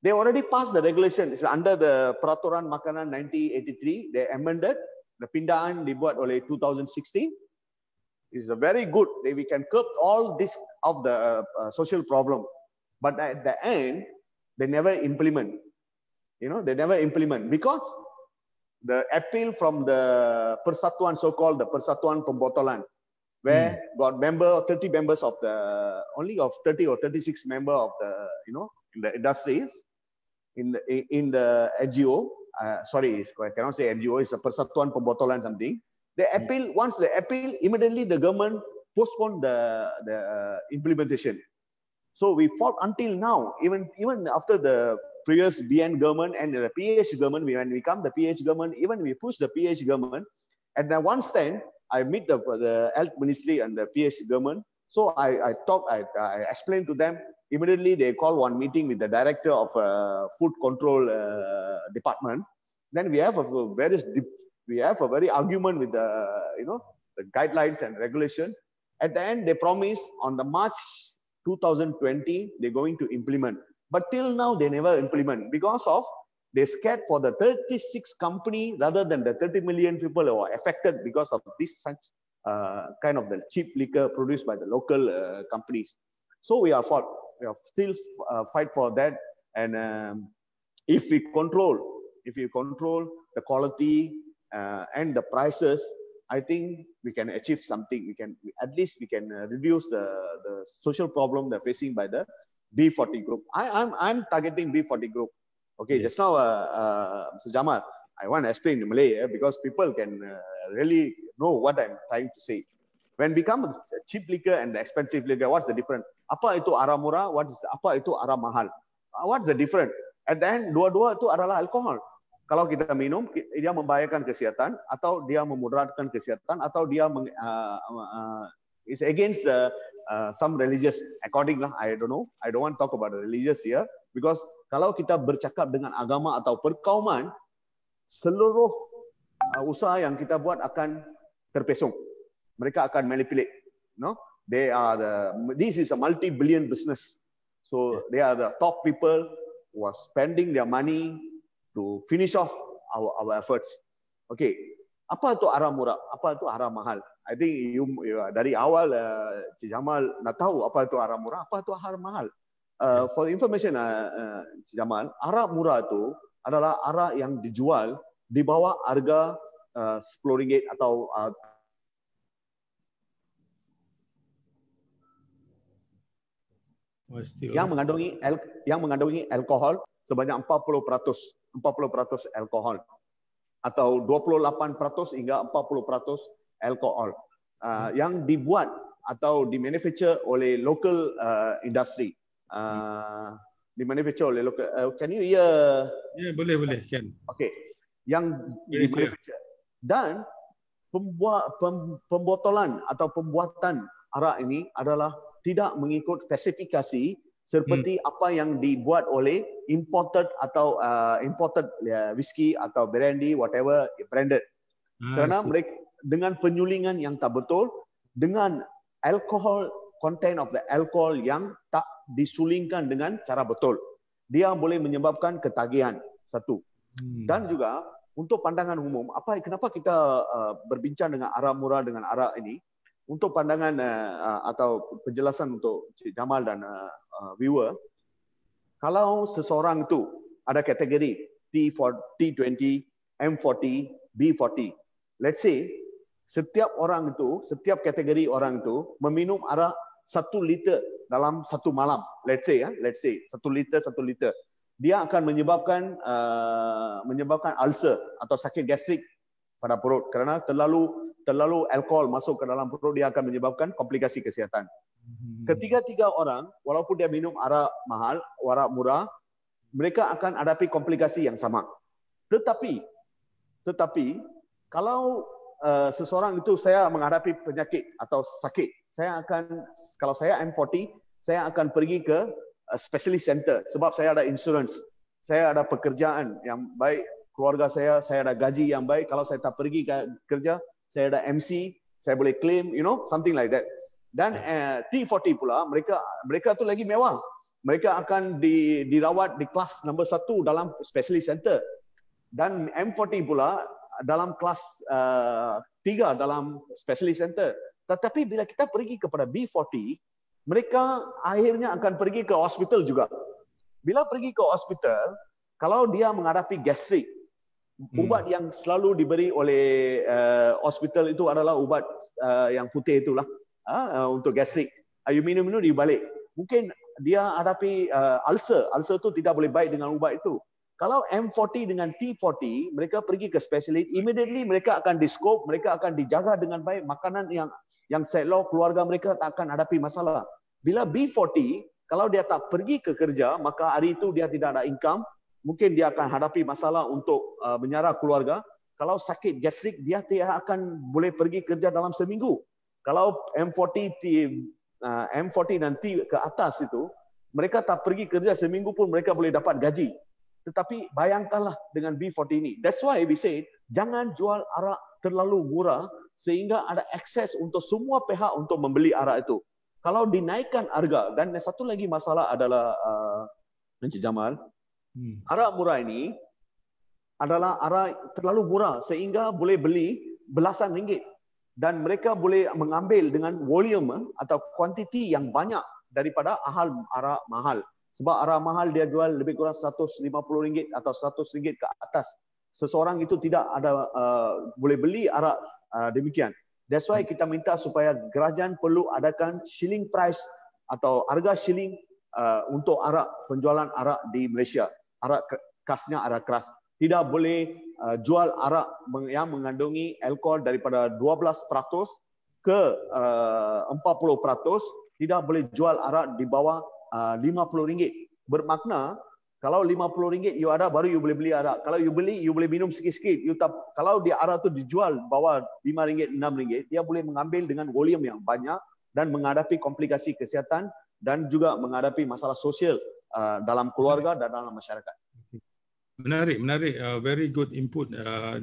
They already passed the regulation. It's under the Peraturan Makanan 1983. They amended the pindaan dibuat oleh 2016. It's a very good. We can curb all this of the social problem. But at the end, they never implement. They never implement because the appeal from the Persatuan, so-called the Persatuan Pembotolan, where got 30 members of the only of 30 or 36 member of the in the industry. In the NGO, sorry, I cannot say NGO, it's a Persatuan Pembotolan something. They appeal, once they appeal, immediately the government postponed the implementation. So we fought until now, even after the previous BN government and the PH government, when we come the PH government, even we push the PH government, at the one stand, I meet the health ministry and the PH government. So I explained to them. Immediately, they call one meeting with the director of food control department. Then we have a very argument with the guidelines and regulation. At the end, they promise on the March 2020 they're going to implement. But till now they never implement because of they're scared for the 36 company rather than the 30 million people who are affected because of this such kind of the cheap liquor produced by the local companies. So we are still fight for that, and if we control the quality and the prices, I think we can achieve something. At least we can reduce the social problem they're facing by the B40 group. I'm targeting B40 group. Okay, yes. Just now, Mr. Jamal, I want to explain in Malay because people can really know what I'm trying to say. When become cheap liquor and the expensive liquor, what's the difference? Apa itu arah murah? Apa itu arah mahal? What's the difference? At the end, dua-dua itu adalah alcohol. Kalau kita minum, dia membahayakan kesihatan, atau dia memudaratkan kesihatan, atau dia is against some religious, according lah, I don't know. I don't want to talk about the religious here, because kalau kita bercakap dengan agama atau perkauman, seluruh usaha yang kita buat akan terpesong. Mereka akan manipulate. No, this is a multi-billion business. So they are the top people who are spending their money to finish off our efforts. Okay, apa itu arah murah? Apa itu arah mahal? I think you dari awal Cik Jamal nak tahu apa itu arah murah, apa itu arah mahal. For information, Cik Jamal, arah murah itu adalah arah yang dijual di bawah harga RM10 atau yang mengandungi alkohol sebanyak 40% alkohol, atau 28% hingga 40% alkohol yang dibuat atau dimanufacture oleh local industry. Dimanufacture oleh local. Can you hear? Ya, boleh kan. Okay. Yang dimanufacture dan pembotolan atau pembuatan arak ini adalah tidak mengikut spesifikasi seperti apa yang dibuat oleh imported atau imported whisky atau brandy, whatever branded. Kerana mereka dengan penyulingan yang tak betul, dengan alcohol, content of the alcohol yang tak disulingkan dengan cara betul, dia boleh menyebabkan ketagihan, satu. Dan juga untuk pandangan umum, kenapa kita berbincang dengan arak murah dengan arak ini? Untuk pandangan atau penjelasan untuk Cik Jamal dan viewer, kalau seseorang itu ada kategori T20, M40, B40, let's say setiap kategori orang itu meminum arak 1 liter dalam satu malam, let's say 1 liter, dia akan menyebabkan ulcer atau sakit gastrik pada perut, kerana terlalu alkohol masuk ke dalam perut, dia akan menyebabkan komplikasi kesihatan. Ketiga-tiga orang, walaupun dia minum arak mahal, arak murah, mereka akan hadapi komplikasi yang sama. Tetapi kalau seseorang itu saya menghadapi penyakit atau sakit, kalau saya M40, saya akan pergi ke specialist center sebab saya ada insurance, saya ada pekerjaan yang baik, keluarga saya ada gaji yang baik. Kalau saya tak pergi kerja, saya ada MC, saya boleh claim, something like that. Dan T40 pula, mereka tu lagi mewah. Mereka akan dirawat di kelas nombor 1 dalam specialist center. Dan M40 pula dalam kelas 3 dalam specialist center. Tetapi bila kita pergi kepada B40, mereka akhirnya akan pergi ke hospital juga. Bila pergi ke hospital, kalau dia menghadapi gastrik, ubat yang selalu diberi oleh hospital itu adalah ubat yang putih itulah, untuk gastrik. You minum dibalik. Mungkin dia hadapi ulcer. Ulcer itu tidak boleh baik dengan ubat itu. Kalau M40 dengan T40, mereka pergi ke spesialis, immediately mereka akan di-scope, mereka akan dijaga dengan baik, makanan yang selok, keluarga mereka tak akan hadapi masalah. Bila B40, kalau dia tak pergi ke kerja, maka hari itu dia tidak ada income, mungkin dia akan hadapi masalah untuk menyara keluarga. Kalau sakit gastrik, dia tidak akan boleh pergi kerja dalam seminggu. Kalau M40 dan T ke atas itu, mereka tak pergi kerja seminggu pun mereka boleh dapat gaji. Tetapi bayangkanlah dengan B40 ini. That's why we say, jangan jual arak terlalu murah sehingga ada akses untuk semua pihak untuk membeli arak itu. Kalau dinaikkan harga, dan satu lagi masalah adalah Encik Jamal, arak murah ini adalah arak terlalu murah sehingga boleh beli belasan ringgit. Dan mereka boleh mengambil dengan volume atau kuantiti yang banyak daripada arak mahal. Sebab arak mahal dia jual lebih kurang RM150 atau RM100 ke atas. Seseorang itu tidak ada boleh beli arak demikian. That's why kita minta supaya kerajaan perlu adakan shilling price atau harga shilling untuk arak, penjualan arak di Malaysia. Arak khasnya arak keras. Tidak boleh jual arak yang mengandungi alkohol daripada 12% ke 40%. Tidak boleh jual arak di bawah RM50. Bermakna Kalau RM50 you ada, baru you boleh beli arak. Kalau you beli, you boleh minum sikit-sikit. Kalau dia arak tu dijual bawah RM5, RM6, dia boleh mengambil dengan volume yang banyak dan menghadapi komplikasi kesihatan dan juga menghadapi masalah sosial dalam keluarga dan dalam masyarakat. Menarik. Very good input,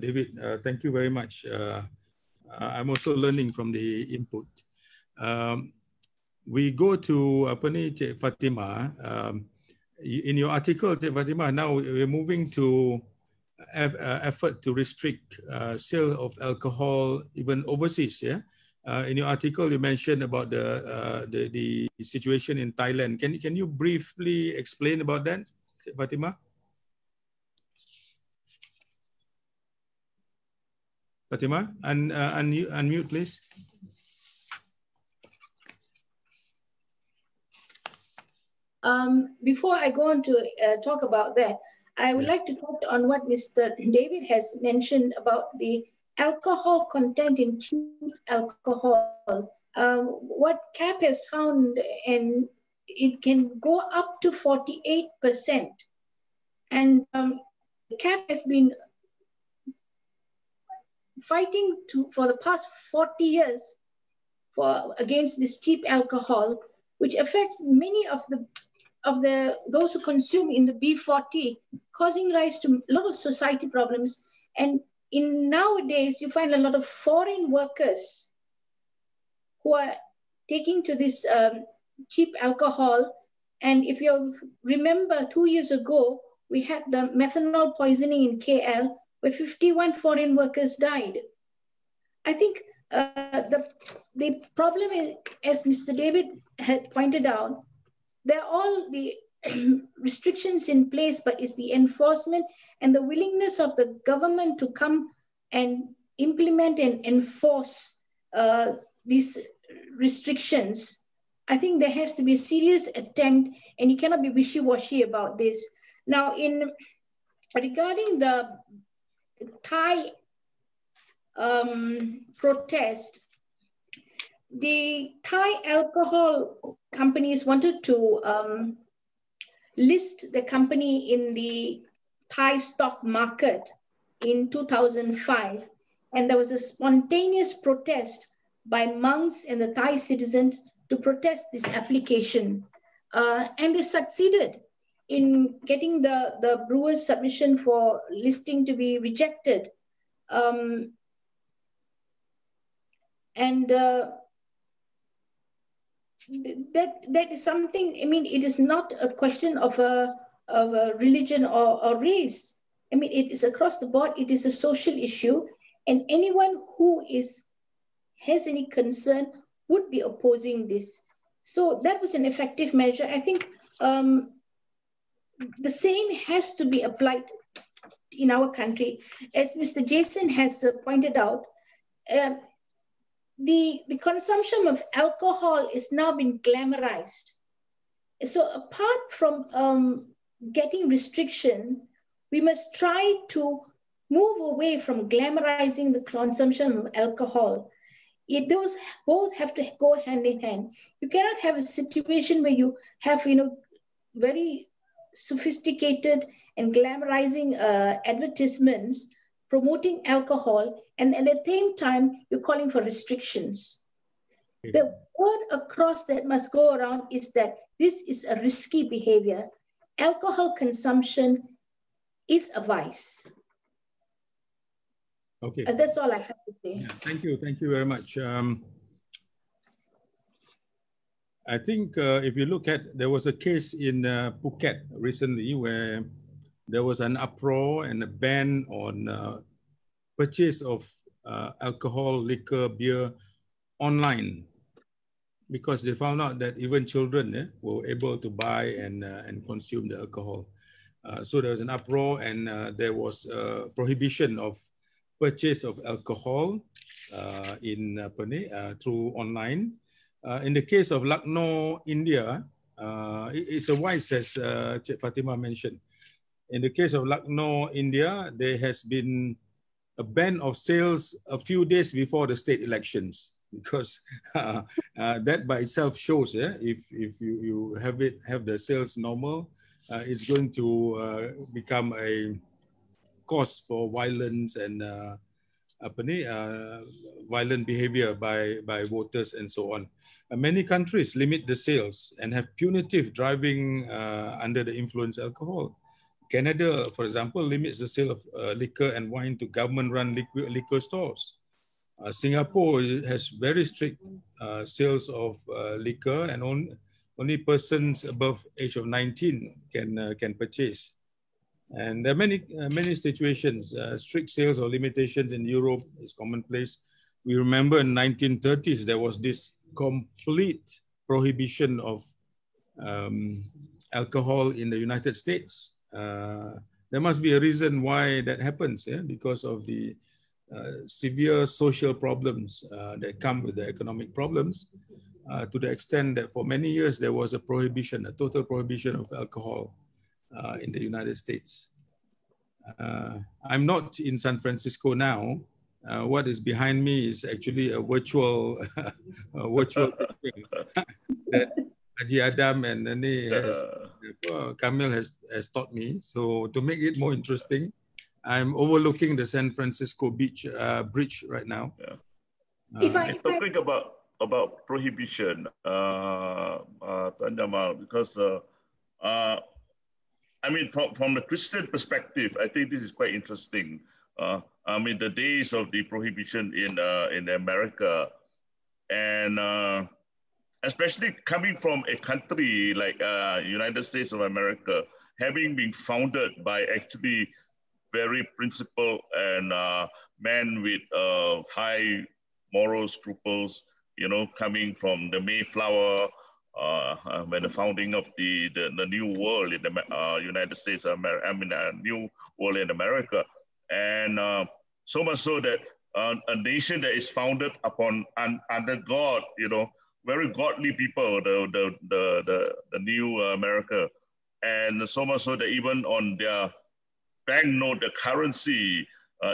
David. Thank you very much. I'm also learning from the input. We go to Cik Fathimah. In your article, Cik Fathimah, now we're moving to effort to restrict sale of alcohol even overseas. Yeah. In your article, you mentioned about the situation in Thailand. Can you briefly explain about that, Cik Fathimah? Fathimah, unmute, please. Before I go on to talk about that, I would like to touch on what Mr. David has mentioned about the alcohol content in cheap alcohol. What CAP has found, and it can go up to 48%. And CAP has been fighting for the past 40 years against this cheap alcohol, which affects many of those who consume in the B40, causing rise to a lot of society problems. And nowadays, you find a lot of foreign workers who are taking to this cheap alcohol. And if you remember, 2 years ago, we had the methanol poisoning in KL, where 51 foreign workers died. I think the problem is, as Mr. David had pointed out, there are all the restrictions in place, but it's the enforcement and the willingness of the government to come and implement and enforce these restrictions. I think there has to be a serious attempt, and you cannot be wishy-washy about this. Now, regarding the Thai protest, the Thai alcohol companies wanted to list the company in the Thai stock market in 2005. And there was a spontaneous protest by monks and the Thai citizens to protest this application. And they succeeded in getting the brewer's submission for listing to be rejected. That is something, I mean, it is not a question of a religion or race. I mean, it is across the board, it is a social issue, and anyone who has any concern would be opposing this. So that was an effective measure. I think the same has to be applied in our country. As Mr. Jason has pointed out, the consumption of alcohol is now been glamorized. So apart from getting restriction, we must try to move away from glamorizing the consumption of alcohol. Those both have to go hand in hand. You cannot have a situation where you have, very sophisticated and glamorizing advertisements promoting alcohol, and at the same time, you're calling for restrictions. The word across that must go around is that this is a risky behavior. Alcohol consumption is a vice. Okay. That's all I have to say. Yeah, thank you very much. I think if you look at, there was a case in Phuket recently where there was an uproar and a ban on purchase of alcohol, liquor, beer online, because they found out that even children were able to buy and consume the alcohol. So there was an uproar, and there was a prohibition of purchase of alcohol through online. In the case of Lucknow, India, it's a vice, as Cik Fathimah mentioned. In the case of Lucknow, India, there has been a ban of sales a few days before the state elections, because that by itself shows if you have the sales normal, it's going to become a cause for violence and violent behavior by voters and so on. Many countries limit the sales and have punitive driving under the influence of alcohol. Canada, for example, limits the sale of liquor and wine to government-run liquor stores. Singapore has very strict sales of liquor, and only persons above age of 19 can purchase. And there are many situations. Strict sales or limitations in Europe is commonplace. We remember in 1930s there was this complete prohibition of alcohol in the United States. There must be a reason why that happens, yeah? Because of the severe social problems that come with the economic problems, to the extent that for many years there was a prohibition, a total prohibition of alcohol in the United States. I'm not in San Francisco now. What is behind me is actually a virtual picture that Haji Adam and Kamil has taught me. So to make it more interesting, I'm overlooking the San Francisco bridge right now. Yeah. Talking about prohibition, Jamal, because I mean, from the Christian perspective, I think this is quite interesting. I mean, the days of the prohibition in America, and especially coming from a country like United States of America, having been founded by actually very principled and men with high moral scruples, you know, coming from the Mayflower, when the founding of the new world in the United States of America, I mean, new world in America. And so much so that a nation that is founded upon under God, you know, very godly people, the new America. And so much so that even on their banknote, the currency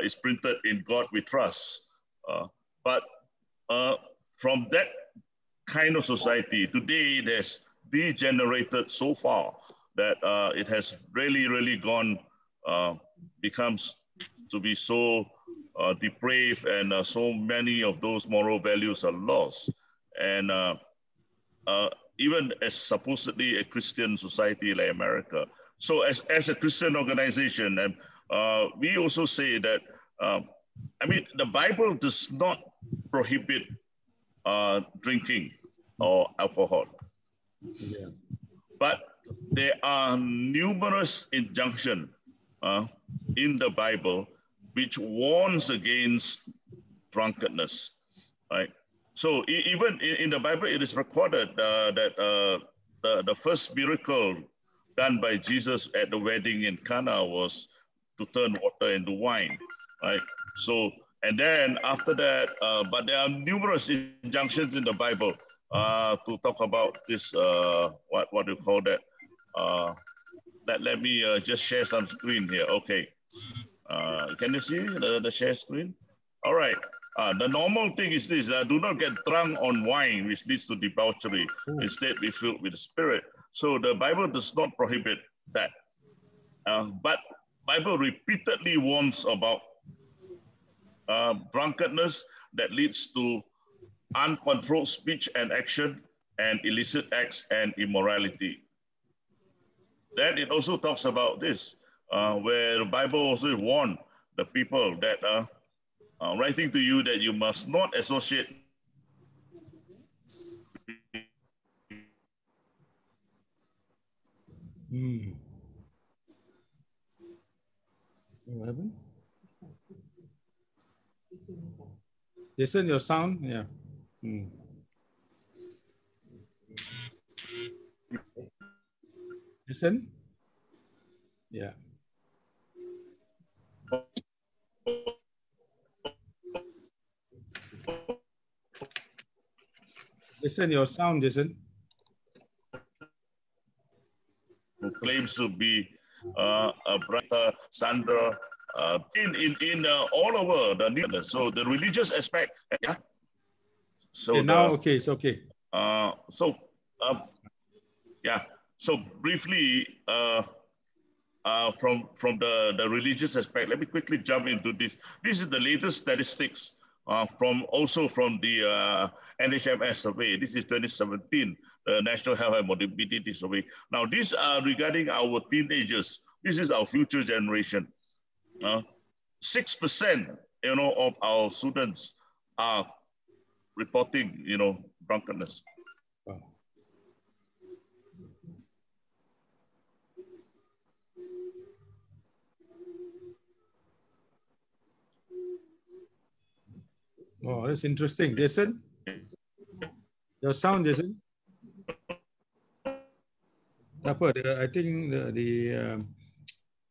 is printed in God we trust. But from that kind of society, today it has degenerated so far that it has really gone, becomes to be so depraved, and so many of those moral values are lost. And even as supposedly a Christian society like America. So as a Christian organization, and we also say that, I mean, the Bible does not prohibit drinking or alcohol. Yeah. But there are numerous injunctions in the Bible which warns against drunkenness, right? So even in the Bible, it is recorded that the first miracle done by Jesus at the wedding in Cana was to turn water into wine, right? So, and then after that, but there are numerous injunctions in the Bible to talk about this, what do you call that? Let me just share some screen here. Okay. Can you see the share screen? All right. The normal thing is this: do not get drunk on wine, which leads to debauchery. Instead, be filled with the Spirit. So the Bible does not prohibit that. But Bible repeatedly warns about drunkenness that leads to uncontrolled speech and action, and illicit acts and immorality. Then it also talks about this, where the Bible also warned the people that writing to you that you must not associate What happened? Jason, your sound? Yeah. Jason? Yeah. Jason, your sound, Jason. Who claims to be a brother, Sandra, in all over the new. So the religious aspect, yeah. So okay, now, okay, it's okay. Yeah. So briefly, from the religious aspect, let me quickly jump into this. This is the latest statistics from the NHMS survey. This is 2017, the National Health and Mobility Survey. Now, these are regarding our teenagers. This is our future generation. 6%, of our students are reporting, drunkenness. Wow. Oh, that's interesting. Jason? Your sound, Jason? I think the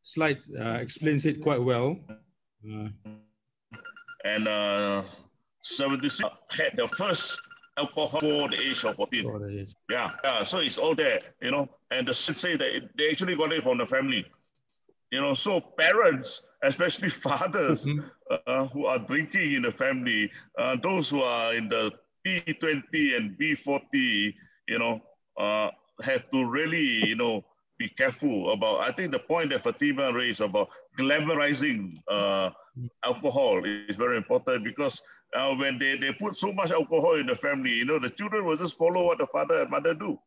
slide explains it quite well. And 76 had the first alcohol before the age of 14. Yeah, so it's all there, and the say that they actually got it from the family. So parents, especially fathers who are drinking in the family, those who are in the T20 and B40, have to really, be careful about, I think the point that Fathimah raised about glamorizing alcohol is very important, because when they put so much alcohol in the family, the children will just follow what the father and mother do,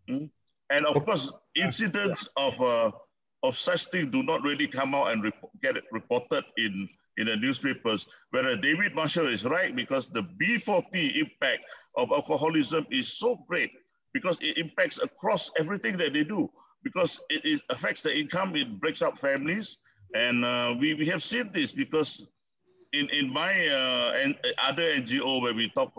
And of course, incidents of such things do not really come out and get it reported in the newspapers. Whereas David Marshel is right, because the B40 impact of alcoholism is so great, because it impacts across everything that they do, because it affects the income, it breaks up families. And we have seen this, because in my and other NGO where we talk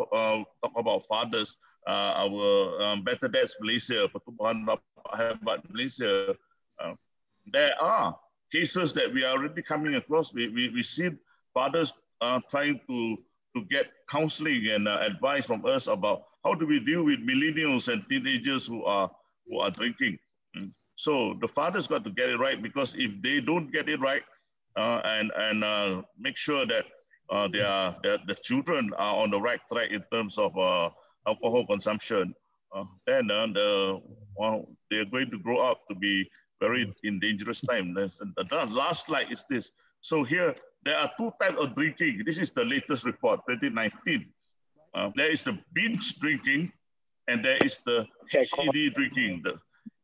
about fathers, our Better Dads Malaysia, Pertubuhan Bapa Hebat Malaysia, there are cases that we are already coming across. We see fathers trying to get counseling and advice from us about how do we deal with millennials and teenagers who are drinking. So the fathers got to get it right, because if they don't get it right and make sure that the children are on the right track in terms of alcohol consumption, then they're going to grow up to be very in dangerous time. The last slide is this. So here, there are two types of drinking. This is the latest report, 2019. There is the binge drinking, and there is the heavy drinking, the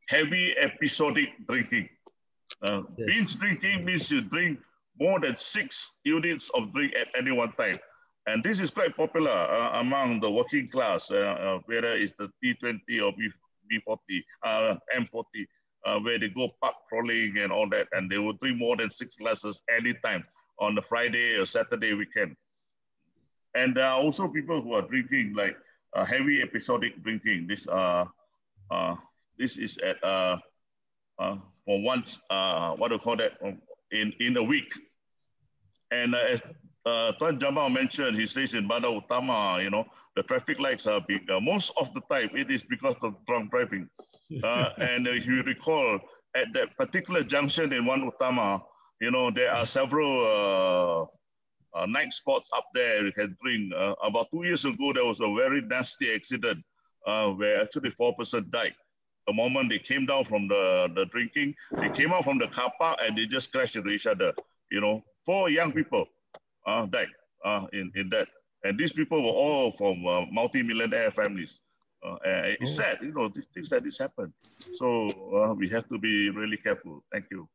heavy episodic drinking. Binge drinking means you drink more than 6 units of drink at any one time. And this is quite popular among the working class, whether it's the T20 or B40, M40. Where they go park crawling and all that, and they will drink more than 6 glasses anytime on the Friday or Saturday weekend. And there are also people who are drinking like heavy episodic drinking. This is at for once, what do you call that, in a week. And as Tuan Jamal mentioned, he stays in Bandar Utama, the traffic lights are big. Most of the time, it is because of drunk driving. And if you recall, at that particular junction in Wan Utama, there are several night spots up there you can drink. About 2 years ago, there was a very nasty accident where actually 4 persons died. The moment they came down from the drinking, they came out from the car park and they just crashed into each other. 4 young people died in that. And these people were all from multi-millionaire families. It's sad, things like this happen. So we have to be really careful. Thank you.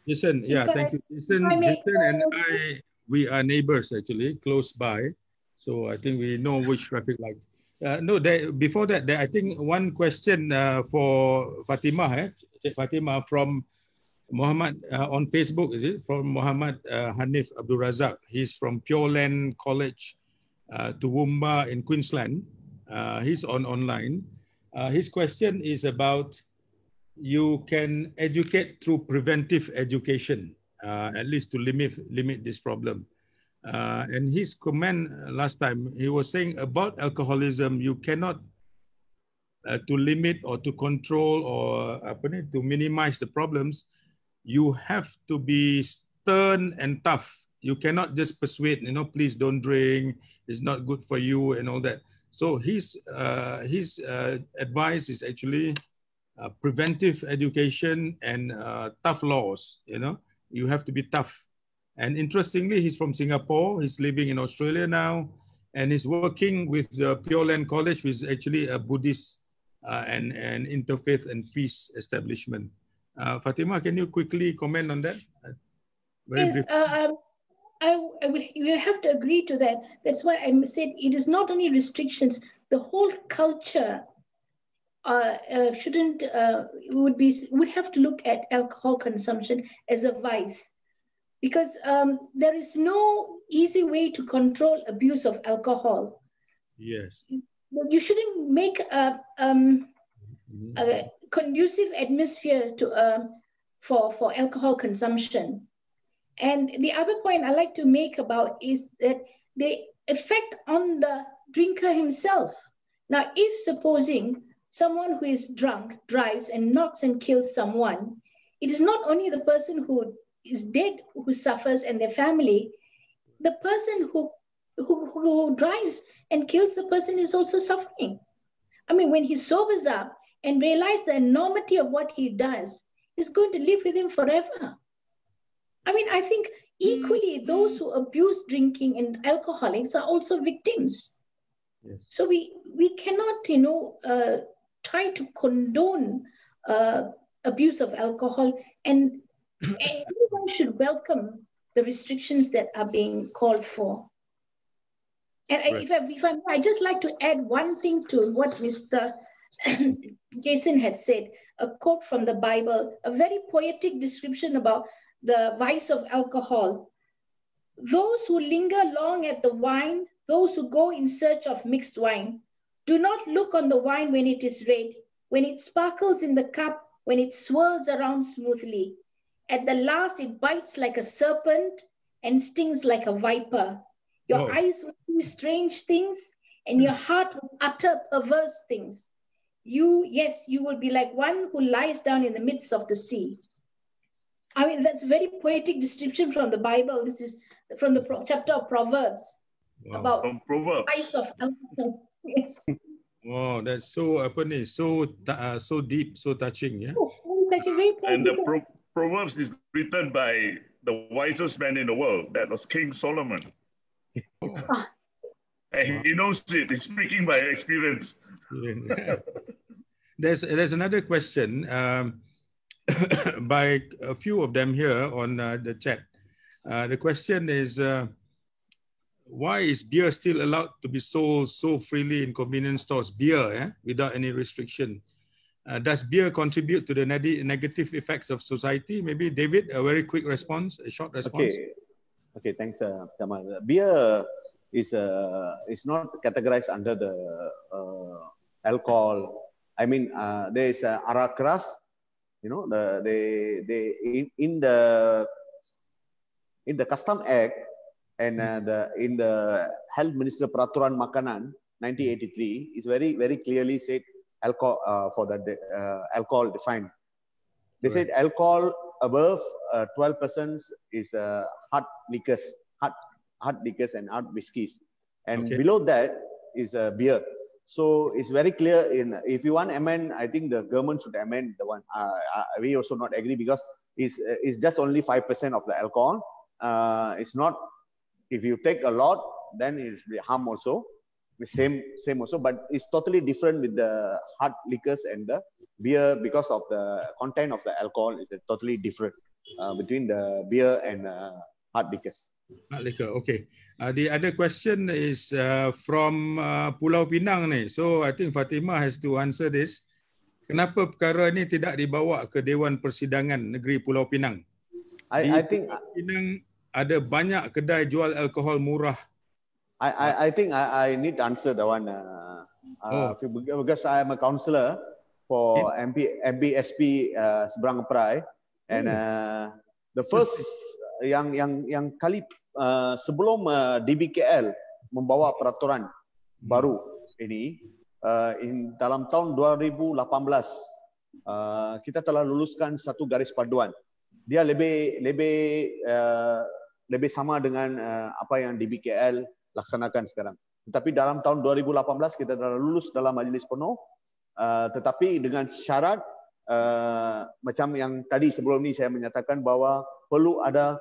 Jason, thank you. Jason and I, we are neighbors actually, close by. So I think we know which traffic light. Before that, I think one question for Fathimah, Fathimah from Muhammad on Facebook, is it? From Muhammad Hanif Abdul Razak. He's from Pure Land College, Toowoomba in Queensland. He's online. His question is about, you can educate through preventive education, at least to limit this problem. And his comment last time, he was saying about alcoholism, you cannot to limit or to control or to minimize the problems. You have to be stern and tough. You cannot just persuade, please don't drink, it's not good for you and all that. So his advice is actually preventive education and tough laws. You know, you have to be tough. And interestingly, he's from Singapore. He's living in Australia now, and he's working with the Pure Land College, which is actually a Buddhist and interfaith and peace establishment. Fathimah, can you quickly comment on that? Yes, you have to agree to that. That's why I said it is not only restrictions. The whole culture would have to look at alcohol consumption as a vice, because there is no easy way to control abuse of alcohol. Yes. You shouldn't make a conducive atmosphere to for alcohol consumption. And the other point I like to make about is that the effect on the drinker himself. Now, if supposing someone who is drunk drives and knocks and kills someone, it is not only the person who is dead who suffers and their family, the person who drives and kills the person is also suffering. I mean, when he sobers up and realizes the enormity of what he does, it's going to live with him forever. I mean, I think equally those who abuse drinking and alcoholics are also victims. Yes. So we cannot, try to condone abuse of alcohol, and everyone should welcome the restrictions that are being called for. And Right. if I just like to add one thing to what Mr. Jason had said, a quote from the Bible, a very poetic description about the vice of alcohol. Those who linger long at the wine, those who go in search of mixed wine, do not look on the wine when it is red, when it sparkles in the cup, when it swirls around smoothly. At the last, it bites like a serpent and stings like a viper. Your eyes will see strange things, and your heart will utter perverse things. You will be like one who lies down in the midst of the sea. I mean, that's a very poetic description from the Bible. This is from the chapter of Proverbs. Wow. About From Proverbs. vice of alcohol. Yes. Wow, that's so so deep, so touching, yeah. That's very And the Proverbs is written by the wisest man in the world. That was King Solomon. And he knows it. He's speaking by experience. Yeah. There's another question by a few of them here on the chat. The question is, why is beer still allowed to be sold so freely in convenience stores? Beer, without any restriction. Does beer contribute to the negative effects of society? Maybe David, a very quick response, a short response. Okay, thanks, Jamal. Beer is not categorized under the alcohol. I mean, there is arak keras. You know, in the Custom Act and in the Health Minister Peraturan Makanan 1983 is very clearly said alcohol for the alcohol defined. They said alcohol above 12% is hard liquors, hard liquors and hard whiskies, and below that is beer. So it's very clear. If you want to amend, I think the government should amend the one. We also not agree because it's just only 5% of the alcohol. It's not. If you take a lot, then it's harm also. Same also, but it's totally different with the hard liquors and the beer because of the content of the alcohol is totally different between the beer and hard liquors. Hard liquor, okay. The other question is from Pulau Pinang ni. So I think Fathimah has to answer this. Kenapa perkara ini tidak dibawa ke Dewan Persidangan Negeri Pulau Pinang? I think Pulau Pinang ada banyak kedai jual alkohol murah. I think I need to answer that one because I am a counsellor for MBSP Seberang Perai, and the first yang kali sebelum DBKL membawa peraturan baru ini dalam tahun 2018 kita telah luluskan satu garis paduan. Dia lebih sama dengan apa yang DBKL laksanakan sekarang. Tetapi dalam tahun 2018 kita telah lulus dalam majlis penuh, tetapi dengan syarat macam yang tadi sebelum ni saya menyatakan bahwa perlu ada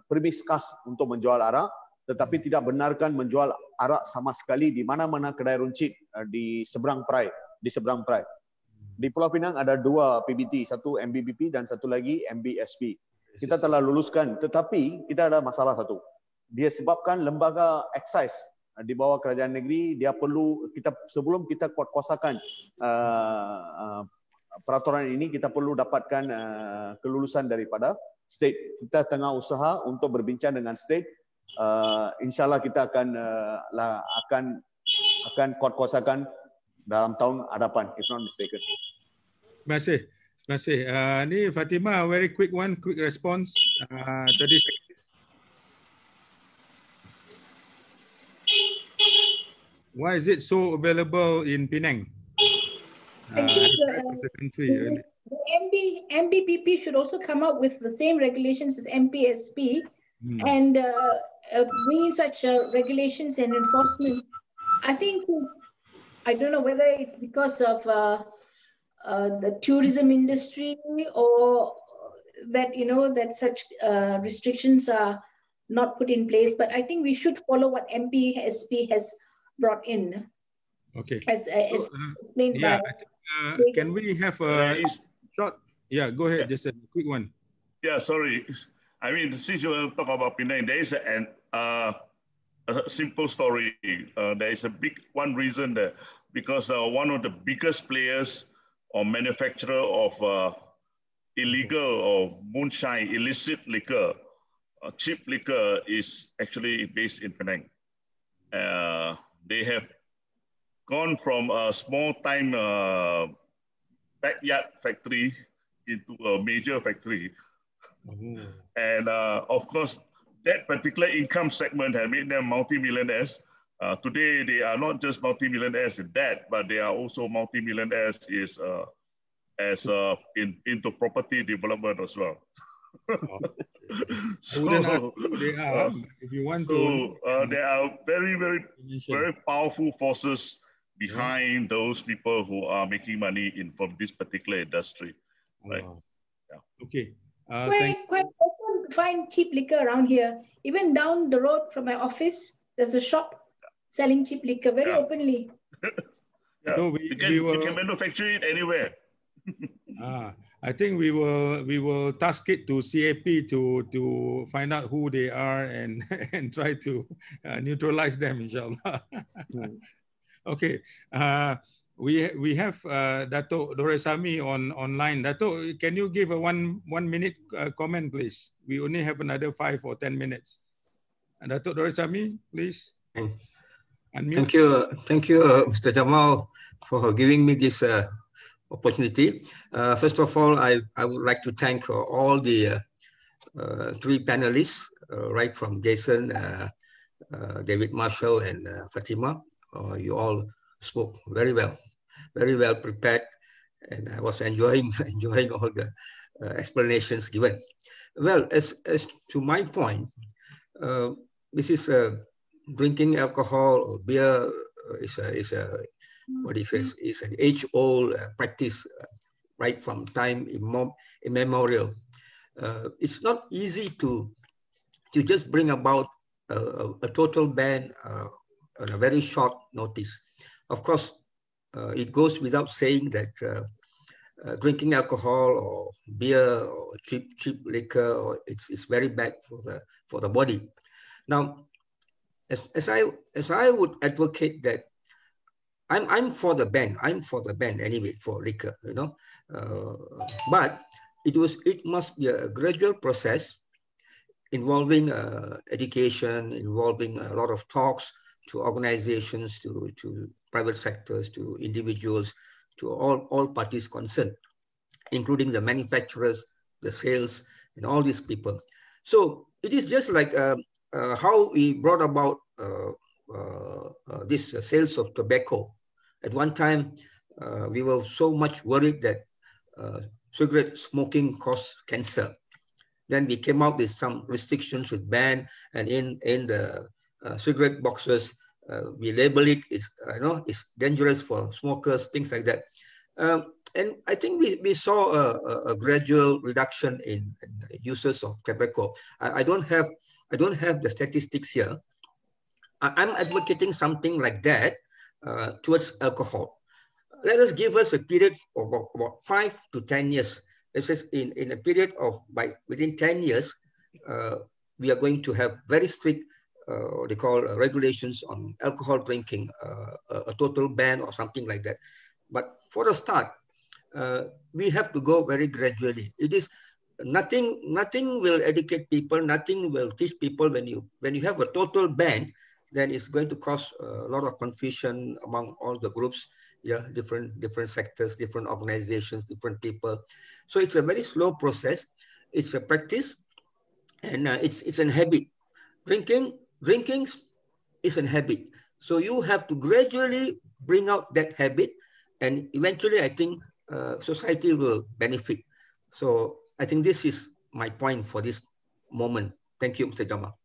permis khas untuk menjual arak, tetapi tidak benarkan menjual arak sama sekali di mana-mana kedai runcit di seberang perai. Di Pulau Pinang ada 2 PBT, satu MBBP dan satu lagi MBSP. Kita telah luluskan, tetapi kita ada masalah satu. Dia sebabkan lembaga excise di bawah kerajaan negeri, dia perlu kita sebelum kita kuatkuasakan peraturan ini, kita perlu dapatkan kelulusan daripada state. Kita tengah usaha untuk berbincang dengan state. InsyaAllah kita akan kuatkuasakan dalam tahun hadapan, if not mistaken. Terima kasih. Ni Fathimah, very quick response. 30 seconds. Why is it so available in Penang? I think the MBPP should also come up with the same regulations as MPSP and bringing such regulations and enforcement. I think, I don't know whether it's because of the tourism industry or that, that such restrictions are not put in place, but I think we should follow what MPSP has brought in. Okay. As explained yeah, by can we have a short? Yeah, go ahead, just a quick one. Yeah, sorry. I mean, since you talk about Penang, there is a simple story. There is a big one reason there, because one of the biggest players or manufacturer of illegal or moonshine, illicit liquor, cheap liquor is actually based in Penang. They have gone from a small-time backyard factory into a major factory. And of course, that particular income segment has made them multi-millionaires. Today, they are not just multi-millionaires in that, but they are also multi-millionaires into property development as well. So they are, if you want to. There are very powerful forces behind those people who are making money from this particular industry. Right? Yeah. Okay. Quite often find cheap liquor around here. Even down the road from my office, there's a shop selling cheap liquor very openly. So you can manufacture it anywhere. I think we will task it to CAP to find out who they are and try to neutralize them, inshallah. Okay. We have Dato' Doresami online. Dato', can you give a one minute comment, please? We only have another 5 or 10 minutes. Dato' Doresami, please. Unmute. Thank you, Mr. Jamal, for giving me this opportunity. First of all, I would like to thank all the 3 panelists, right from Jason, David, Marshel, and Fathimah. You all spoke very well prepared, and I was enjoying all the explanations given. Well, as to my point, this is drinking alcohol or beer is an age-old practice, right from time immemorial. It's not easy to just bring about a total ban on a very short notice. Of course, it goes without saying that drinking alcohol or beer or cheap liquor, it's very bad for the body. Now, as I would advocate that I'm for the ban. I'm for the ban anyway for liquor, but it must be a gradual process involving education, involving a lot of talks to organizations, to private sectors, to individuals, to all parties concerned, including the manufacturers, the sales, and all these people. So it is just like how we brought about this sales of tobacco. At one time, we were so much worried that cigarette smoking caused cancer. Then we came out with some restrictions with ban, and in the cigarette boxes, we label it, it's dangerous for smokers, things like that. And I think we saw a gradual reduction in uses of tobacco. I don't have the statistics here. I'm advocating something like that towards alcohol. Let us give us a period of about 5 to 10 years. This is in a period of within 10 years, we are going to have very strict what they call regulations on alcohol drinking, a total ban or something like that. But for a start, we have to go very gradually. It is nothing will educate people, nothing will teach people when you have a total ban, then it's going to cause a lot of confusion among all the groups, yeah, different sectors, different organizations, different people. So it's a very slow process. It's a practice, and it's a habit. Drinking is a habit. So you have to gradually bring out that habit, and eventually I think society will benefit. So I think this is my point for this moment. Thank you, Mr. Jamal.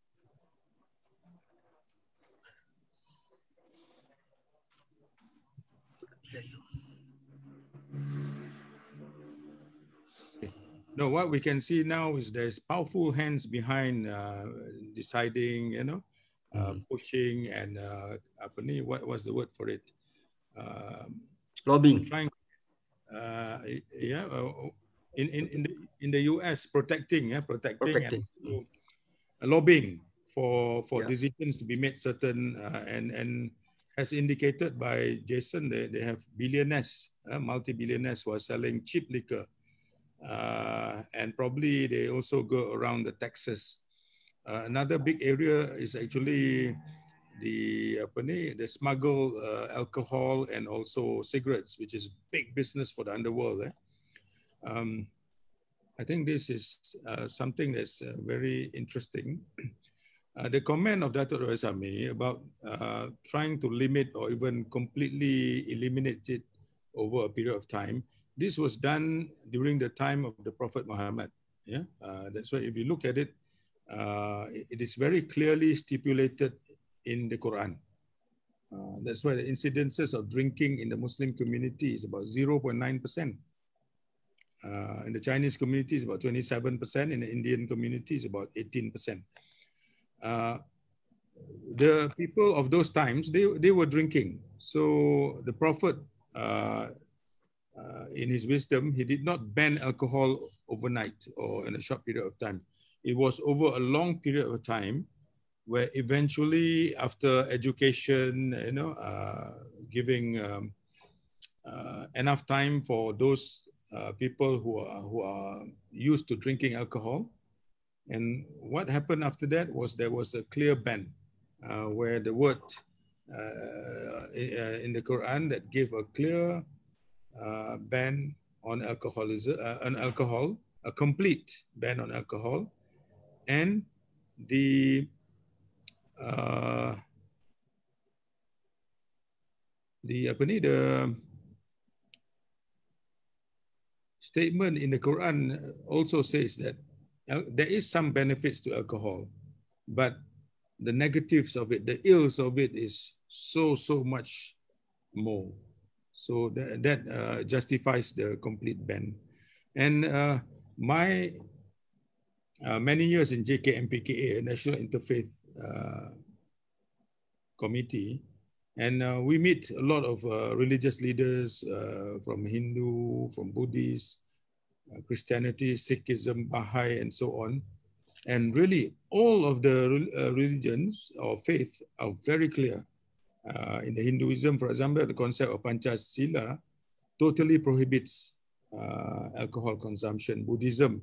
No, what we can see now is there's powerful hands behind deciding, pushing and what was the word for it? Lobbying. Trying, in the US, protecting. And lobbying for decisions to be made certain, and as indicated by Jason, they have billionaires, multi-billionaires who are selling cheap liquor. And probably they also go around the taxes. Another big area is actually the smuggled alcohol and also cigarettes, which is big business for the underworld. I think this is something that's very interesting. The comment of Dato' Resami about trying to limit or even completely eliminate it over a period of time. This was done during the time of the Prophet Muhammad. Yeah, that's why if you look at it, it is very clearly stipulated in the Quran. That's why the incidences of drinking in the Muslim community is about 0.9%. In the Chinese community is about 27%. In the Indian community is about 18%. The people of those times, they were drinking. So the Prophet, in his wisdom, he did not ban alcohol overnight or in a short period of time. It was over a long period of time where eventually after education, giving enough time for those people who are used to drinking alcohol. And what happened after that was there was a clear ban where the word in the Quran that gave a clear ban on alcoholism, a complete ban on alcohol, and the statement in the Quran also says that there is some benefits to alcohol, but the negatives of it, the ills of it is so much more. So that justifies the complete ban. And my many years in JKMPKA, National Interfaith Committee, and we meet a lot of religious leaders from Hindu, from Buddhist, Christianity, Sikhism, Baha'i, and so on. And really, all of the religions or faith are very clear. In the Hinduism, for example, the concept of Panchasila totally prohibits alcohol consumption. Buddhism,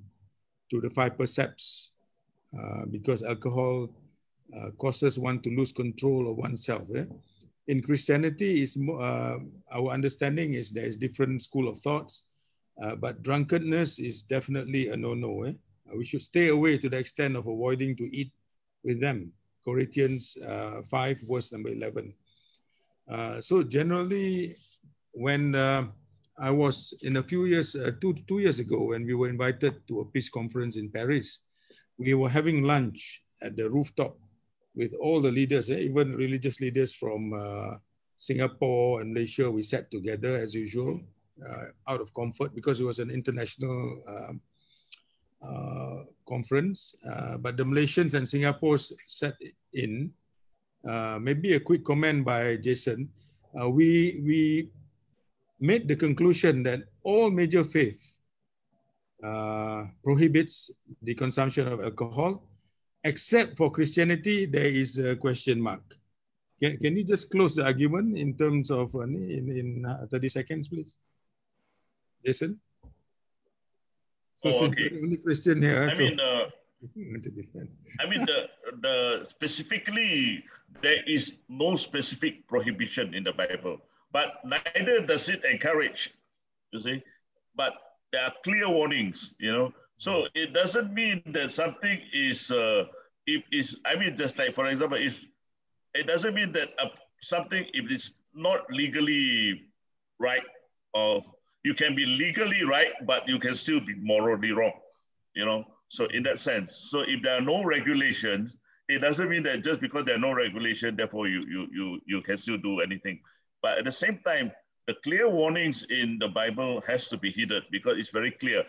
to the 5 precepts, because alcohol causes one to lose control of oneself. In Christianity, our understanding is there is different school of thoughts, but drunkenness is definitely a no-no. We should stay away to the extent of avoiding to eat with them. Corinthians 5, verse number 11. So generally, when I was in a few years, 2 years ago, when we were invited to a peace conference in Paris, we were having lunch at the rooftop with all the leaders, even religious leaders from Singapore and Malaysia. We sat together as usual. out of comfort because it was an international conference. But the Malaysians and Singapore's set in. Maybe a quick comment by Jason. We made the conclusion that all major faiths prohibits the consumption of alcohol, except for Christianity, there is a question mark. Can you just close the argument in terms of in 30 seconds, please? Jason? So okay. the only Christian here. I mean, the specifically, there is no specific prohibition in the Bible, but neither does it encourage, you see, but there are clear warnings, you know. So it doesn't mean that something is, just like, for example, it doesn't mean that something, if it's not legally right, or you can be legally right, but you can still be morally wrong, you know. So in that sense, so if there are no regulations, it doesn't mean that just because there are no regulation, therefore you can still do anything. But at the same time, the clear warnings in the Bible has to be heeded because it's very clear.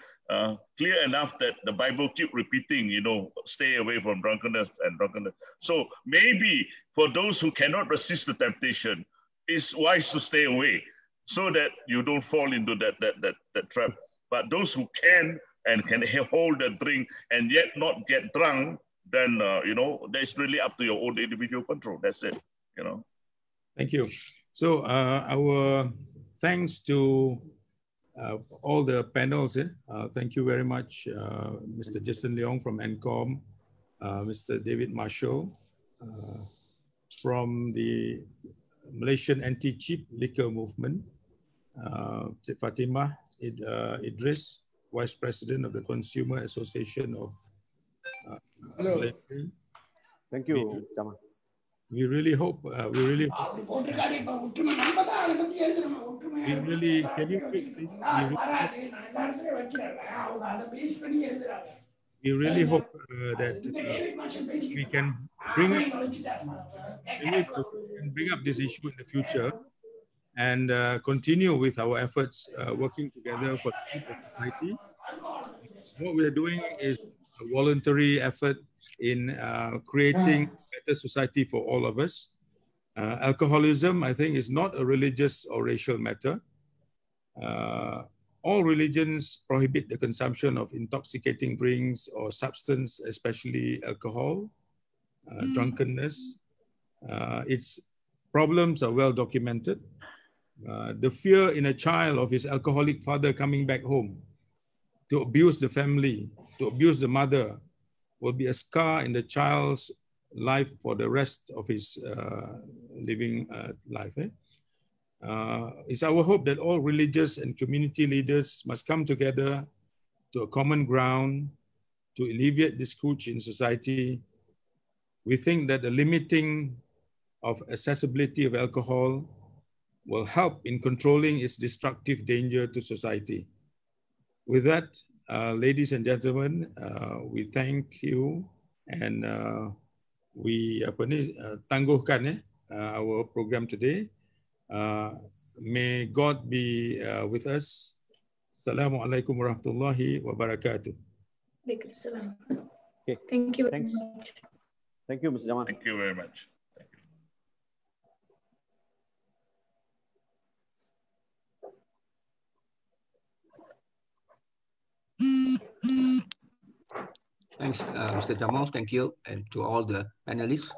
Clear enough that the Bible keep repeating, you know, stay away from drunkenness and drunkenness. So maybe for those who cannot resist the temptation, it's wise to stay away so that you don't fall into that trap. But those who can and can hold a drink and yet not get drunk, then, you know, that's really up to your own individual control. That's it, you know. Thank you. So our thanks to all the panels. Thank you very much, Mr. Jason Leong from NCOM, Mr. David Marshel from the Malaysian Anti-Cheap Liquor Movement, Fathimah, Idris, Vice President of the Consumer Association of Malaysia. Thank you, Jamal. We really hope, can you we really hope that we can bring up this issue in the future and continue with our efforts working together for the good of society. What we are doing is a voluntary effort in creating a better society for all of us. Alcoholism, I think, is not a religious or racial matter. All religions prohibit the consumption of intoxicating drinks or substance, especially alcohol, drunkenness. Its problems are well documented. The fear in a child of his alcoholic father coming back home to abuse the family, to abuse the mother, will be a scar in the child's life for the rest of his living life. It's our hope that all religious and community leaders must come together to a common ground to alleviate this scourge in society. We think that the limiting of accessibility of alcohol will help in controlling its destructive danger to society. With that, ladies and gentlemen, we thank you and we tangguhkan our program today. May God be with us. Assalamualaikum warahmatullahi wabarakatuh. Okay. Thank you very much. Thank you, Mr. Jamal. Thank you very much. Thanks, Mr. Jamal. Thank you, and to all the panelists.